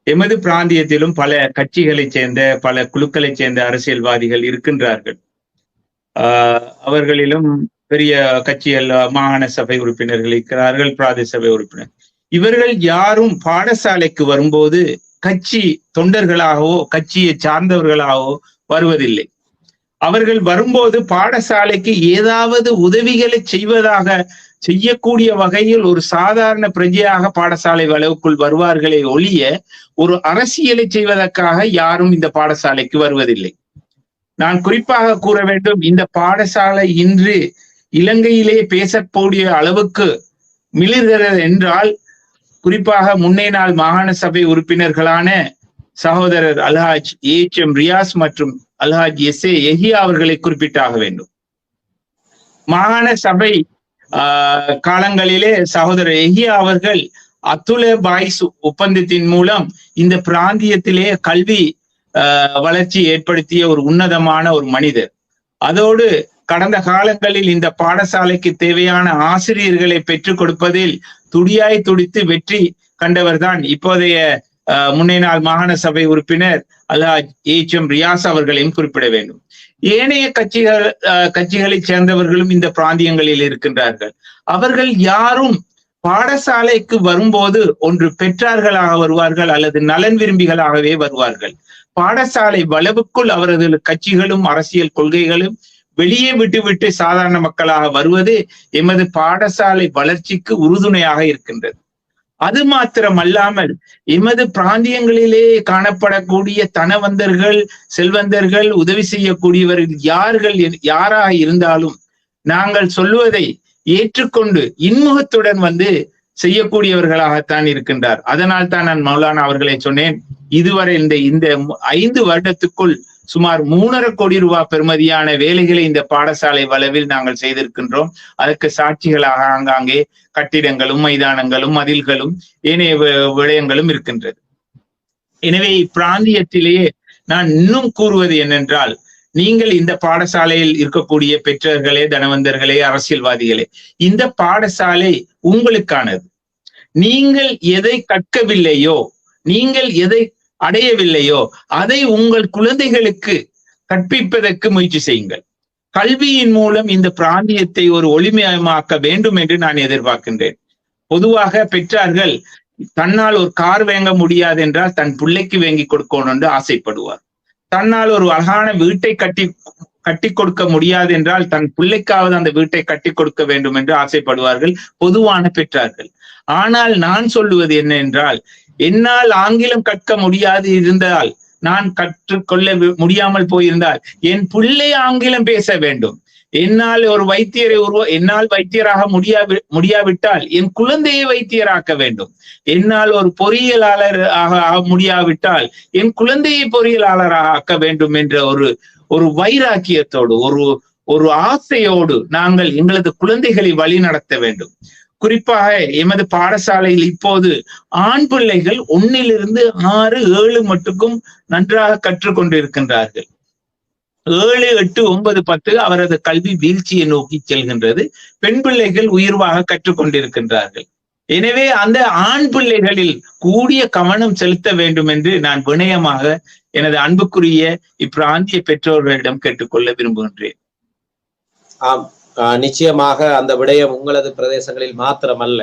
எமது பிராந்தியத்திலும் பல கட்சிகளைச் சேர்ந்த பல குழுக்களைச் சேர்ந்த அரசியல்வாதிகள் இருக்கின்றார்கள். அவர்களிலும் பெரிய கட்சிகள், மாகாண சபை உறுப்பினர்கள் இருக்கிறார்கள், பிராதேச சபை உறுப்பினர். இவர்கள் யாரும் பாடசாலைக்கு வரும்போது கட்சி தொண்டர்களாகவோ கட்சியை சார்ந்தவர்களாகவோ வருவதில்லை. அவர்கள் வரும்போது பாடசாலைக்கு ஏதாவது உதவிகளை செய்யக்கூடிய வகையில் ஒரு சாதாரண பிரஜையாக பாடசாலை வளவுக்குள் வருவார்களே ஒழிய ஒரு அரசியலை செய்வதற்காக யாரும் இந்த பாடசாலைக்கு வருவதில்லை. நான் குறிப்பாக கூற வேண்டும், இந்த பாடசாலை இன்று இலங்கையிலே பேசக்கூடிய அளவுக்கு மிளிர்கிறது என்றால் குறிப்பாக முன்னே நாள் மாகாண சபை உறுப்பினர்களான சகோதரர் அல்ஹாஜ் HM ரியாஸ் மற்றும் அல்ஹாஜ் SA எஹியா அவர்களை குறிப்பிட்டாக வேண்டும். மாகாண சபை காலங்களிலே சகோதரர் எஹியா அவர்கள் அத்துலே பாய்ஸ் ஒப்பந்தத்தின் மூலம் இந்த பிராந்தியத்திலே கல்வி வளர்ச்சி ஏற்படுத்திய ஒரு உன்னதமான ஒரு மனிதர். அதோடு கடந்த காலங்களில் இந்த பாடசாலைக்கு தேவையான ஆசிரியர்களை பெற்றுக் கொடுப்பதில் துடியாய் துடித்து வெற்றி கண்டவர் தான் இப்போதைய முன்னே நாள் மாகாண சபை உறுப்பினர் அல்ஹாஜ் HM ரியாஸ் அவர்களையும் குறிப்பிட வேண்டும். ஏனைய கட்சிகளைச் சேர்ந்தவர்களும் இந்த பிராந்தியங்களில் இருக்கின்றார்கள். அவர்கள் யாரும் பாடசாலைக்கு வரும்போது ஒன்று பெற்றார்களாக வருவார்கள் அல்லது நலன் விரும்பிகளாகவே வருவார்கள். பாடசாலை வளவுக்குள் அவரது கட்சிகளும் அரசியல் கொள்கைகளும் வெளியே விட்டுவிட்டு சாதாரண மக்களாக வருவது எமது பாடசாலை வளர்ச்சிக்கு உறுதுணையாக இருக்கின்றது. அது மாத்திரமல்லாமல் எமது பிராந்தியங்களிலே காணப்படக்கூடிய தனவந்தர்கள், செல்வந்தர்கள், உதவி செய்யக்கூடியவர்கள் யாராக இருந்தாலும் நாங்கள் சொல்வதை ஏற்றுக்கொண்டு இன்முகத்துடன் வந்து செய்யக்கூடியவர்களாகத்தான் இருக்கின்றார். அதனால் தான் நான் மௌலானா அவர்களை சொன்னேன், இதுவரை இந்த 5 வருடத்துக்குள் சுமார் 3.5 கோடி ரூபாய் பெறுமதியான வேலைகளை இந்த பாடசாலை வளவில் நாங்கள் செய்திருக்கின்றோம். அதற்கு சாட்சிகளாக ஆங்காங்கே கட்டிடங்களும் மைதானங்களும் மதில்களும் ஏனைய விடயங்களும் இருக்கின்றது. எனவே இப்பிராந்தியத்திலேயே நான் இன்னும் கூறுவது என்னென்றால், நீங்கள் இந்த பாடசாலையில் இருக்கக்கூடிய பெற்றோர்களே, தனவந்தர்களே, அரசியல்வாதிகளே, இந்த பாடசாலை உங்களுக்கானது. நீங்கள் எதை கற்கவில்லையோ, நீங்கள் எதை அடையவில்லையோ அதை உங்கள் குழந்தைகளுக்கு கற்பிப்பதற்கு முயற்சி செய்யுங்கள். கல்வியின் மூலம் இந்த பிராந்தியத்தை ஒரு ஒளிமயமாக்க வேண்டும் என்று நான் எதிர்பார்க்கின்றேன். பொதுவாக பெற்றார்கள் தன்னால் ஒரு கார் வாங்க முடியாது என்றால் தன் பிள்ளைக்கு வாங்கி கொடுக்கணும் என்று ஆசைப்படுவார். தன்னால் ஒரு அழகான வீட்டை கட்டி கொடுக்க முடியாது என்றால் தன் பிள்ளைக்காவது அந்த வீட்டை கட்டி கொடுக்க வேண்டும் என்று ஆசைப்படுவார்கள் பொதுவான பெற்றார்கள். ஆனால் நான் சொல்லுவது என்ன என்றால், என்னால் ஆங்கிலம் கற்க முடியாது இருந்தால், நான் கற்றுக்கொள்ள முடியாமல் போயிருந்தால் என் பிள்ளை ஆங்கிலம் பேச வேண்டும். என்னால் ஒரு என்னால் வைத்தியராக முடியாவிட்டால் என் குழந்தையை வைத்தியராக்க வேண்டும். என்னால் ஒரு பொறியியலாளர் ஆக முடியாவிட்டால் என் குழந்தையை பொறியியலாளராக ஆக்க வேண்டும் என்ற ஒரு வைராக்கியத்தோடு ஒரு ஆசையோடு நாங்கள் எங்களது குழந்தைகளை வழி நடத்த வேண்டும். குறிப்பாக எமது பாடசாலையில் இப்போது ஆண் பிள்ளைகள் 1 to 6, 7 மட்டுக்கும் நன்றாக கற்றுக்கொண்டிருக்கின்றார்கள். 7, 8, 9, 10 அவரது கல்வி வீழ்ச்சியை நோக்கி செல்கின்றது. பெண் பிள்ளைகள் உயர்வாக கற்றுக்கொண்டிருக்கின்றார்கள். எனவே அந்த ஆண் பிள்ளைகளில் கூடிய கவனம் செலுத்த வேண்டும் என்று நான் வினயமாக எனது அன்புக்குரிய இப்பிராந்திய பெற்றோர்களிடம் கேட்டுக்கொள்ள விரும்புகின்றேன். நிச்சயமாக அந்த விடயம் உங்களது பிரதேசங்களில் மாத்திரமல்ல,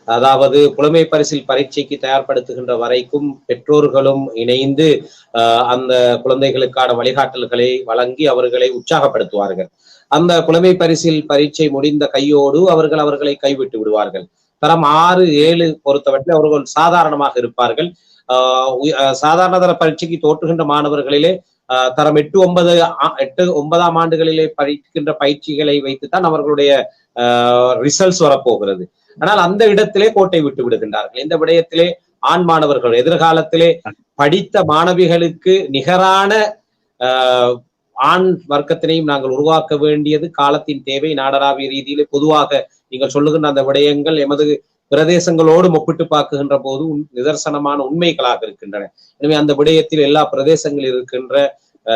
அதாவது புலமை பரிசில் பரீட்சைக்கு தயார்படுத்துகின்ற வரைக்கும் பெற்றோர்களும் இணைந்து அந்த குழந்தைகளுக்கான வழிகாட்டல்களை வழங்கி அவர்களை உற்சாகப்படுத்துவார்கள். அந்த புலமை பரிசில் பரீட்சை முடிந்த கையோடு அவர்களை கைவிட்டு விடுவார்கள். தரம் 6, 7 பொறுத்தவரை அவர்கள் சாதாரணமாக இருப்பார்கள். சாதாரண தர பரீட்சைக்கு தோற்றுகின்ற மாணவர்களிலே தரம் 8-9ஆம் ஆண்டுகளிலே படிக்கின்ற பயிற்சிகளை வைத்துத்தான் அவர்களுடைய ரிசல்ட்ஸ் வரப்போகிறது. ஆனால் அந்த இடத்திலே கோட்டை விட்டு விடுகின்றார்கள். இந்த விடயத்திலே ஆண் மாணவர்கள் எதிர்காலத்திலே படித்த மாணவிகளுக்கு நிகரான ஆண் வர்க்கத்தினையும் நாங்கள் உருவாக்க வேண்டியது காலத்தின் தேவை. நாடளாவிய ரீதியிலே பொதுவாக நீங்கள் சொல்லுகின்ற அந்த விடயங்கள் எமது பிரதேசங்களோடு ஒப்பிட்டு பார்க்குகின்ற போது நிதர்சனமான உண்மைகளாக இருக்கின்றன. எனவே அந்த விடயத்தில் எல்லா பிரதேசங்களில் இருக்கின்ற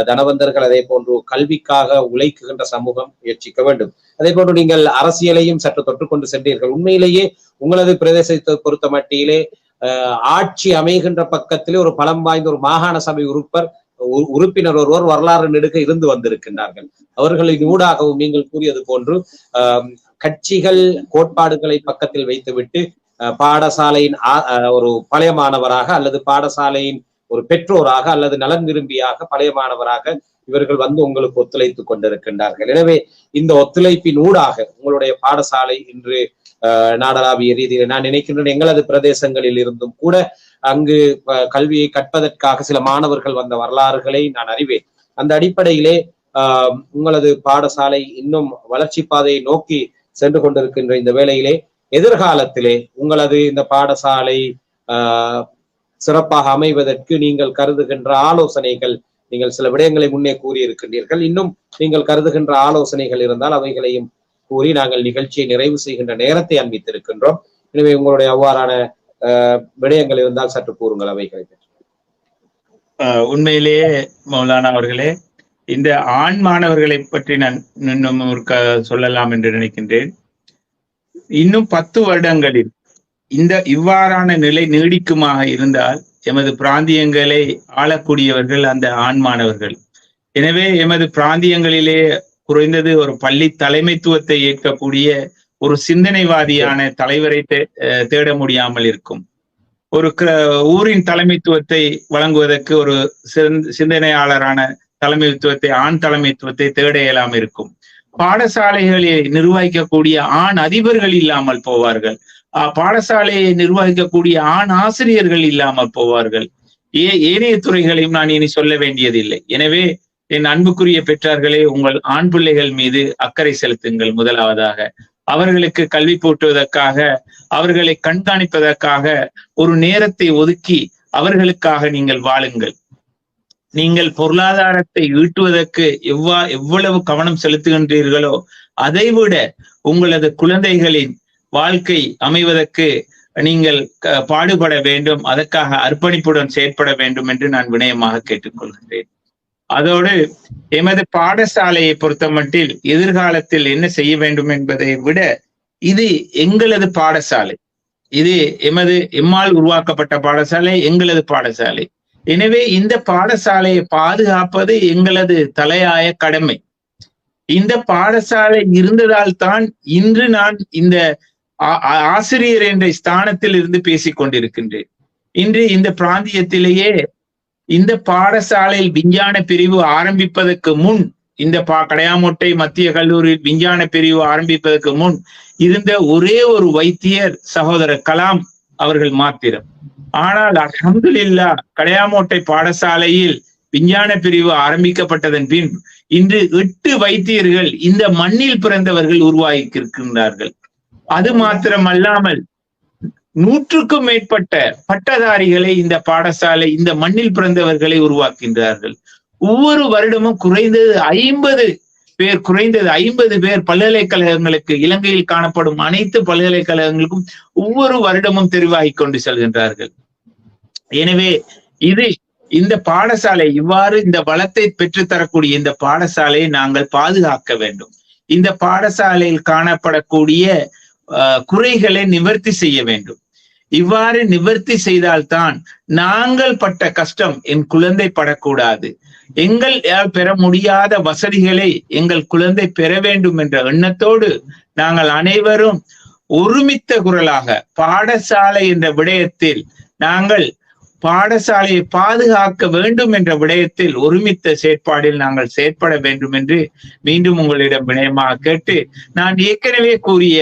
தனவந்தர்கள் அதே போன்று கல்விக்காக உழைக்குகின்ற சமூகம் முயற்சிக்க வேண்டும். அதே போன்று நீங்கள் அரசியலையும் சற்று தொட்டுக்கொண்டு சென்றீர்கள். உண்மையிலேயே உங்களது பிரதேசத்தை பொறுத்த மட்டியிலே ஆட்சி அமைகின்ற பக்கத்திலே ஒரு பலம் வாய்ந்த ஒரு மாகாண சபை உறுப்பினர் ஒருவர் வரலாறு நெடுக இருந்து வந்திருக்கின்றார்கள். அவர்களின் ஊடாகவும் நீங்கள் கூறியது போன்று கட்சிகள் கோட்பாடுகளை பக்கத்தில் வைத்துவிட்டு பாடசாலையின் ஒரு பழைய மாணவராக அல்லது பாடசாலையின் ஒரு பெற்றோராக அல்லது நலன் விரும்பியாக பழைய மாணவராக இவர்கள் வந்து உங்களுக்கு ஒத்துழைத்துக் கொண்டிருக்கின்றார்கள். எனவே இந்த ஒத்துழைப்பின் ஊடாக உங்களுடைய பாடசாலை இன்று நாடளாவிய ரீதியில் நான் நினைக்கின்றேன் எங்களது பிரதேசங்களில் இருந்தும் கூட அங்கு கல்வியை கற்பதற்காக சில மாணவர்கள் வந்த வரலாறுகளை நான் அறிவேன். அந்த அடிப்படையிலே உங்களது பாடசாலை இன்னும் வளர்ச்சி பாதையை நோக்கி சென்று கொண்டிருக்கின்ற இந்த வேளையிலே எதிர்காலத்திலே உங்களது இந்த பாடசாலை சிறப்பாக அமைவதற்கு நீங்கள் கருதுகின்ற ஆலோசனைகள், நீங்கள் சில விடயங்களை முன்னே கூறியிருக்கின்றீர்கள். இன்னும் நீங்கள் கருதுகின்ற ஆலோசனைகள் இருந்தால் அவைகளையும் கூறி நாங்கள் நிகழ்ச்சியை நிறைவு செய்கின்ற நேரத்தை அன்பித்திருக்கின்றோம். எனவே உங்களுடைய அவ்வாறான விடயங்கள் இருந்தால் சற்று கூறுங்கள் அவைகளை பற்றி. உண்மையிலேயே மௌலானா அவர்களே, இந்த ஆண் மாணவர்களை பற்றி நான் இன்னும் சொல்லலாம் என்று நினைக்கின்றேன். இன்னும் 10 வருடங்களில் இவ்வாறான நிலை நீடிக்குமாக இருந்தால் எமது பிராந்தியங்களை ஆளக்கூடியவர்கள் அந்த ஆண் மாணவர்கள். எனவே எமது பிராந்தியங்களிலே குறைந்தது ஒரு பள்ளி தலைமைத்துவத்தை ஏற்கக்கூடிய ஒரு சிந்தனைவாதியான தலைவரை தேட முடியாமல் இருக்கும். ஒரு ஊரின் தலைமைத்துவத்தை வழங்குவதற்கு ஒரு சிந்தனையாளரான தலைமைத்துவத்தை, ஆண் தலைமைத்துவத்தை தேட இயலாமல் இருக்கும். பாடசாலைகளை நிர்வகிக்கக்கூடிய ஆண் அதிபர்கள் இல்லாமல் போவார்கள். பாடசாலையை நிர்வகிக்கக்கூடிய ஆண் ஆசிரியர்கள் இல்லாமல் போவார்கள். ஏனைய துறைகளையும் நான் இனி சொல்ல வேண்டியதில்லை. எனவே என் அன்புக்குரிய பெற்றார்களே, உங்கள் ஆண் பிள்ளைகள் மீது அக்கறை செலுத்துங்கள். முதலாவதாக அவர்களுக்கு கல்வி போட்டுவதற்காக, அவர்களை கண்காணிப்பதற்காக ஒரு நேரத்தை ஒதுக்கி அவர்களுக்காக நீங்கள் வாழுங்கள். நீங்கள் பொருளாதாரத்தை ஈட்டுவதற்கு எவ்வளவு கவனம் செலுத்துகின்றீர்களோ அதைவிட உங்களது குழந்தைகளின் வாழ்க்கை அமைவதற்கு நீங்கள் பாடுபட வேண்டும். அதற்காக அர்ப்பணிப்புடன் செயற்பட வேண்டும் என்று நான் வினயமாக கேட்டுக்கொள்கின்றேன். அதோடு எமது பாடசாலையை பொறுத்தமட்டில் எதிர்காலத்தில் என்ன செய்ய வேண்டும் என்பதை விட இது எங்களது பாடசாலை, இது எம்மால் உருவாக்கப்பட்ட பாடசாலை, எங்களது பாடசாலை. எனவே இந்த பாடசாலையை பாதுகாப்பது எங்களது தலையாய கடமை. இந்த பாடசாலை இருந்ததால் தான் இன்று நான் இந்த ஆசிரியர் என்ற ஸ்தானத்தில் இருந்து பேசிக் கொண்டிருக்கின்றேன். இன்று இந்த பிராந்தியத்திலேயே இந்த பாடசாலையில் விஞ்ஞான பிரிவு ஆரம்பிப்பதற்கு முன், இந்த கடையாமொட்டை மத்திய கல்லூரியில் விஞ்ஞான பிரிவு ஆரம்பிப்பதற்கு முன் இருந்த ஒரே ஒரு வைத்தியர் சகோதரர் கலாம் அவர்கள் மாத்திரம். ஆனால் அல்ஹம்துலில்லாஹ் கடையாமோட்டை பாடசாலையில் விஞ்ஞான பிரிவு ஆரம்பிக்கப்பட்டதன் பின் இன்று 8 வைத்தியர்கள் இந்த மண்ணில் பிறந்தவர்கள் உருவாகி இருக்கின்றார்கள். அது மாத்திரமல்லாமல் 100க்கும் மேற்பட்ட பட்டதாரிகளை இந்த பாடசாலை இந்த மண்ணில் பிறந்தவர்களை உருவாக்கின்றார்கள். ஒவ்வொரு வருடமும் குறைந்தது 50 பேர் பல்கலைக்கழகங்களுக்கு, இலங்கையில் காணப்படும் அனைத்து பல்கலைக்கழகங்களுக்கும் ஒவ்வொரு வருடமும் தெரிவாகி கொண்டு செல்கின்றார்கள். எனவே இந்த பாடசாலை இவ்வாறு இந்த வளத்தை பெற்றுத்தரக்கூடிய இந்த பாடசாலையை நாங்கள் பாதுகாக்க வேண்டும். இந்த பாடசாலையில் காணப்படக்கூடிய குறைகளை நிவர்த்தி செய்ய வேண்டும். இவ்வாறு நிவர்த்தி செய்தால்தான் நாங்கள் பட்ட கஷ்டம் என் குழந்தை படக்கூடாது. எங்களால் பெற முடியாத வசதிகளை எங்கள் குழந்தை பெற வேண்டும் என்ற எண்ணத்தோடு நாங்கள் அனைவரும் ஒருமித்த குரலாக பாடசாலை என்ற விடயத்தில் நாங்கள் பாடசாலையை பாதுகாக்க வேண்டும் என்ற விடயத்தில் ஒருமித்த செயற்பாடில் நாங்கள் செயற்பட வேண்டும் என்று மீண்டும் உங்களிடம் வினயமாக கேட்டு, நான் ஏற்கனவே கூறிய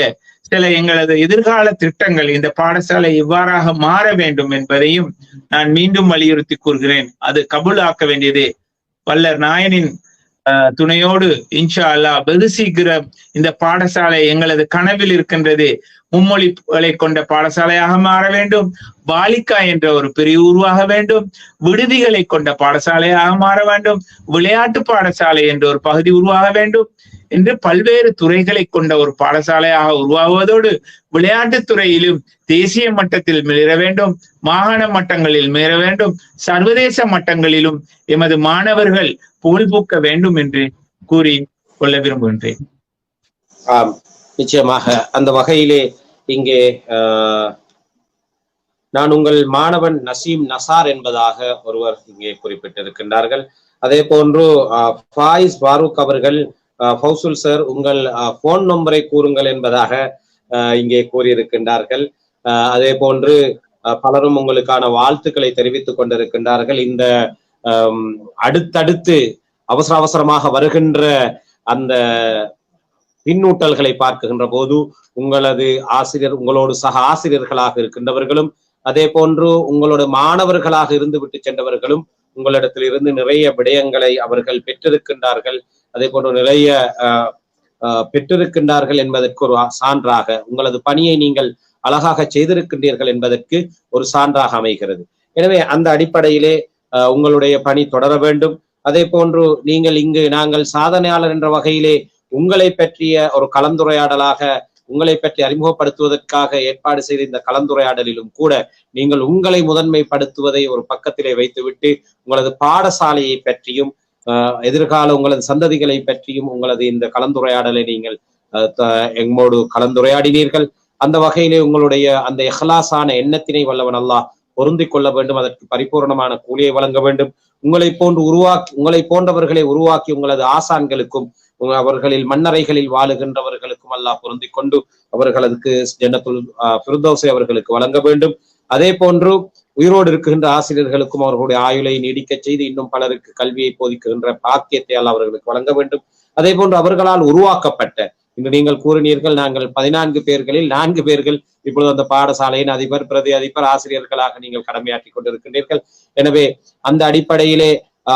சில எங்களது எதிர்கால திட்டங்கள் இந்த பாடசாலை எவ்வாறாக மாற வேண்டும் என்பதையும் நான் மீண்டும் வலியுறுத்தி கூறுகிறேன். அது கபூலாக்க வேண்டியது வல்லர் நாயனின் துணையோடு இன்ஷா அல்லாஹ் வெகு சீக்கிரம் இந்த பாடசாலை எங்களது கனவில் இருக்கின்றது. மும்மொழிகளை கொண்ட பாடசாலையாக மாற வேண்டும், பாலிகா என்ற ஒரு பிரிவு உருவாக வேண்டும், விடுதிகளை கொண்ட பாடசாலையாக மாற வேண்டும், விளையாட்டு பாடசாலை என்ற ஒரு பகுதி உருவாக வேண்டும் என்று பல்வேறு துறைகளை கொண்ட ஒரு பாடசாலையாக உருவாகுவதோடு விளையாட்டுத் துறையிலும் தேசிய மட்டத்தில் மிளர வேண்டும், மாகாண மட்டங்களில் மிளர வேண்டும், சர்வதேச மட்டங்களிலும் எமது மாணவர்கள் புகழ்பூக்க வேண்டும் என்று கூறி கொள்ள விரும்புகின்றேன். நிச்சயமாக அந்த வகையிலே இங்கே நான் உங்கள் மாணவன் நசீம் நசார் என்பதாக ஒருவர் இங்கே குறிப்பிட்டிருக்கின்றார்கள். அதே போன்று ஃபாயிஸ் ஃபாரூக் அவர்கள் ஃபௌசுல் சார் உங்கள் போன் நம்பரை கூறுங்கள் என்பதாக இங்கே கூறியிருக்கின்றார்கள். அதே போன்று பலரும் உங்களுக்கான வாழ்த்துக்களை தெரிவித்துக் கொண்டிருக்கின்றார்கள். இந்த அடுத்தடுத்து அவசரமாக வருகின்ற அந்த பின்னூட்டல்களை பார்க்கின்ற போது உங்களது ஆசிரியர், உங்களோடு சக ஆசிரியர்களாக இருக்கின்றவர்களும் அதே போன்று உங்களோட மாணவர்களாக இருந்து விட்டு சென்றவர்களும் உங்களிடத்தில் இருந்து நிறைய விடயங்களை அவர்கள் பெற்றிருக்கின்றார்கள். அதே போன்று நிறைய பெற்றிருக்கின்றார்கள் என்பதற்கு ஒரு சான்றாக, உங்களது பணியை நீங்கள் அழகாக செய்திருக்கின்றீர்கள் என்பதற்கு ஒரு சான்றாக அமைகிறது. எனவே அந்த அடிப்படையிலே உங்களுடைய பணி தொடர வேண்டும். அதே போன்று நீங்கள் இங்கு நாங்கள் சாதனையாளர் என்ற வகையிலே உங்களை பற்றிய ஒரு கலந்துரையாடலாக, உங்களை பற்றி அறிமுகப்படுத்துவதற்காக ஏற்பாடு செய்த இந்த கலந்துரையாடலிலும் கூட நீங்கள் உங்களை முதன்மைப்படுத்துவதை ஒரு பக்கத்திலே வைத்துவிட்டு உங்களது பாடசாலையை பற்றியும் எதிர்கால உங்களது சந்ததிகளை பற்றியும் உங்களது இந்த கலந்துரையாடலை நீங்கள் எம்மோடு கலந்துரையாடினீர்கள். அந்த வகையிலே உங்களுடைய அந்த இஹ்லாஸான எண்ணத்தினை வல்லவன் அல்லாஹ் பொருந்திக் கொள்ள வேண்டும், அதற்கு பரிபூர்ணமான கூலியை வழங்க வேண்டும். உங்களை போன்றவர்களை உருவாக்கி உங்களது ஆசான்களுக்கும் அவர்களில் மன்னரைகளில் வாழுகின்றவர்களுக்கும் அல்லாஹ் பொருந்திக் கொண்டு அவர்களுக்கு ஜன்னத்துல் ஃபிர்தௌஸை அவர்களுக்கு வழங்க வேண்டும். அதே போன்று உயிரோடு இருக்கின்ற ஆசிரியர்களுக்கும் அவர்களுடைய ஆயுளை நீடிக்க செய்து இன்னும் பலருக்கு கல்வியை போதிக்கின்ற பாக்கியத்தை அல்லாஹ் அவர்களுக்கு வழங்க வேண்டும். அதே போன்று அவர்களால் உருவாக்கப்பட்ட, இன்று நீங்கள் கூறினீர்கள் நாங்கள் 14 பேர்களில் 4 பேர்கள் இப்பொழுது அந்த பாடசாலையின் அதிபர், பிரதி அதிபர், ஆசிரியர்களாக நீங்கள் கடமையாற்றி கொண்டிருக்கின்றீர்கள். எனவே அந்த அடிப்படையிலே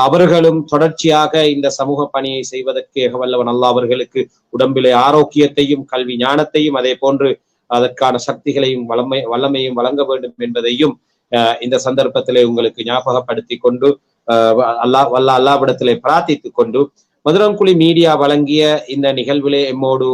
அவர்களும் தொடர்ச்சியாக இந்த சமூக பணியை செய்வதற்கு ஏகவல்லவன் அல்லாஹ் அவர்களுக்கு உடம்பிலே ஆரோக்கியத்தையும் கல்வி ஞானத்தையும் அதே போன்று அதற்கான சக்திகளையும் வல்லமையும் வழங்க வேண்டும் என்பதையும் இந்த சந்தர்ப்பத்திலே உங்களுக்கு ஞாபகப்படுத்தி கொண்டு அல்லாஹ்விடத்திலே பிரார்த்தித்துக் கொண்டு மதுரங்குழி மீடியா வழங்கிய இந்த நிகழ்விலே எம்மோடு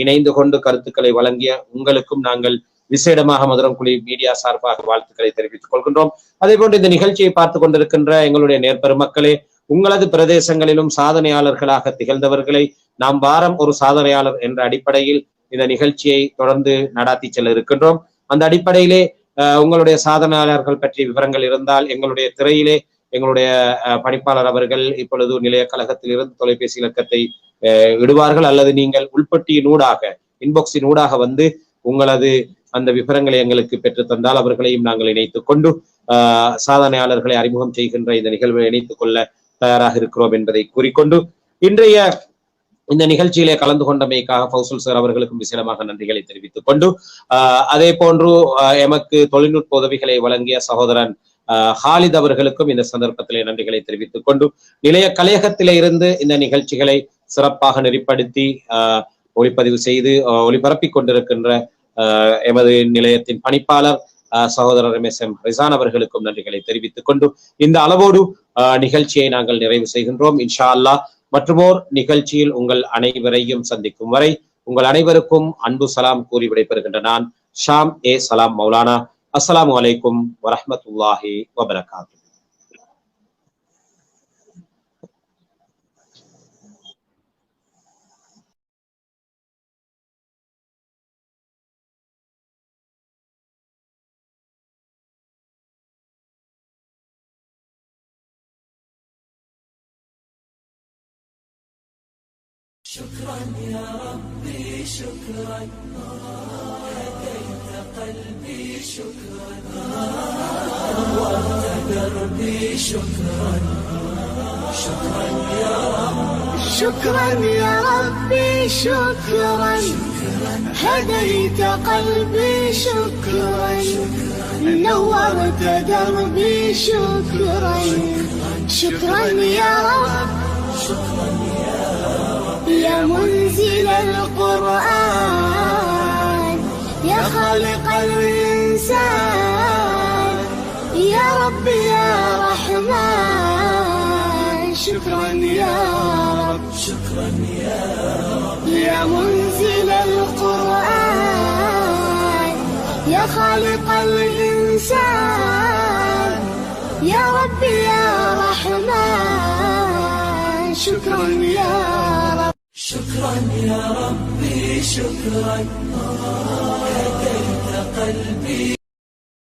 இணைந்து கொண்டு கருத்துக்களை வழங்கிய உங்களுக்கும் நாங்கள் விசேடமாக மதுரங்குழி மீடியா சார்பாக வாழ்த்துக்களை தெரிவித்துக் கொள்கின்றோம். அதே போன்று இந்த நிகழ்ச்சியை பார்த்து கொண்டிருக்கின்ற எங்களுடைய நேர்பெருமக்களே, உங்களது பிரதேசங்களிலும் சாதனையாளர்களாக திகழ்ந்தவர்களை நாம் வாரம் ஒரு சாதனையாளர் என்ற அடிப்படையில் இந்த நிகழ்ச்சியை தொடர்ந்து நடாத்தி செல்ல இருக்கின்றோம். அந்த அடிப்படையிலே உங்களுடைய சாதனையாளர்கள் பற்றிய விவரங்கள் இருந்தால் எங்களுடைய திரையிலே எங்களுடைய பணிப்பாளர் அவர்கள் இப்பொழுது நிலைய கழகத்தில் இருந்து தொலைபேசி இலக்கத்தை இடுவார்கள், அல்லது நீங்கள் உள்பட்டியினூடாக இன்பாக்ஸினூடாக வந்து உங்களது அந்த விவரங்களை எங்களுக்கு பெற்று தந்தால் அவர்களையும் நாங்கள் இணைத்துக் கொண்டு சாதனையாளர்களை அறிமுகம் செய்கின்ற இந்த நிகழ்வை இணைத்துக் கொள்ள தயாராக இருக்கிறோம் என்பதை கூறிக்கொண்டு இன்றைய இந்த நிகழ்ச்சியிலே கலந்து கொண்டமைக்காக ஃபௌசுல் சார் அவர்களுக்கும் விசேடமாக நன்றிகளை தெரிவித்துக் கொண்டு அதே போன்று எமக்கு தொழில்நுட்ப உதவிகளை வழங்கிய சகோதரன் ஹாலித் அவர்களுக்கும் இந்த சந்தர்ப்பத்திலே நன்றிகளை தெரிவித்துக் கொண்டு நிலைய கலையகத்திலே இருந்து இந்த நிகழ்ச்சிகளை சிறப்பாக நெறிப்படுத்தி ஒளிப்பதிவு செய்து ஒளிபரப்பிக் கொண்டிருக்கின்ற எமது நிலையத்தின் பணிப்பாளர் சகோதரர் MS ரிசான் அவர்களுக்கும் நன்றிகளை தெரிவித்துக் கொண்டு இந்த அளவோடு நிகழ்ச்சியை நாங்கள் நிறைவு செய்கின்றோம். இன்ஷா அல்லாஹ் மற்றுமோர் நிகழ்ச்சியில் உங்கள் அனைவரையும் சந்திக்கும் வரை உங்கள் அனைவருக்கும் அன்பு சலாம் கூறி விடைபெறுகின்ற நான் ஷாம் சலாம் மௌலானா. அஸ்ஸலாமு அலைக்கும் வரஹ்மத்துல்லாஹி வபரகாத்துஹு. شكرا يا ربي شكرا هديت قلبي شكرا نورت دربي شكرا شكرا يا رب شكرا يا ربي شكرا هديت قلبي شكرا نورت دربي شكرا شكرا يا رب يا منزل القرآن يا خالق الإنسان يا رب يا رحمن شكرا يا رب يا منزل القرآن يا خالق الإنسان يا رب يا رحمن شكرا يا رب شكرا يا ربي شكرا هديت قلبي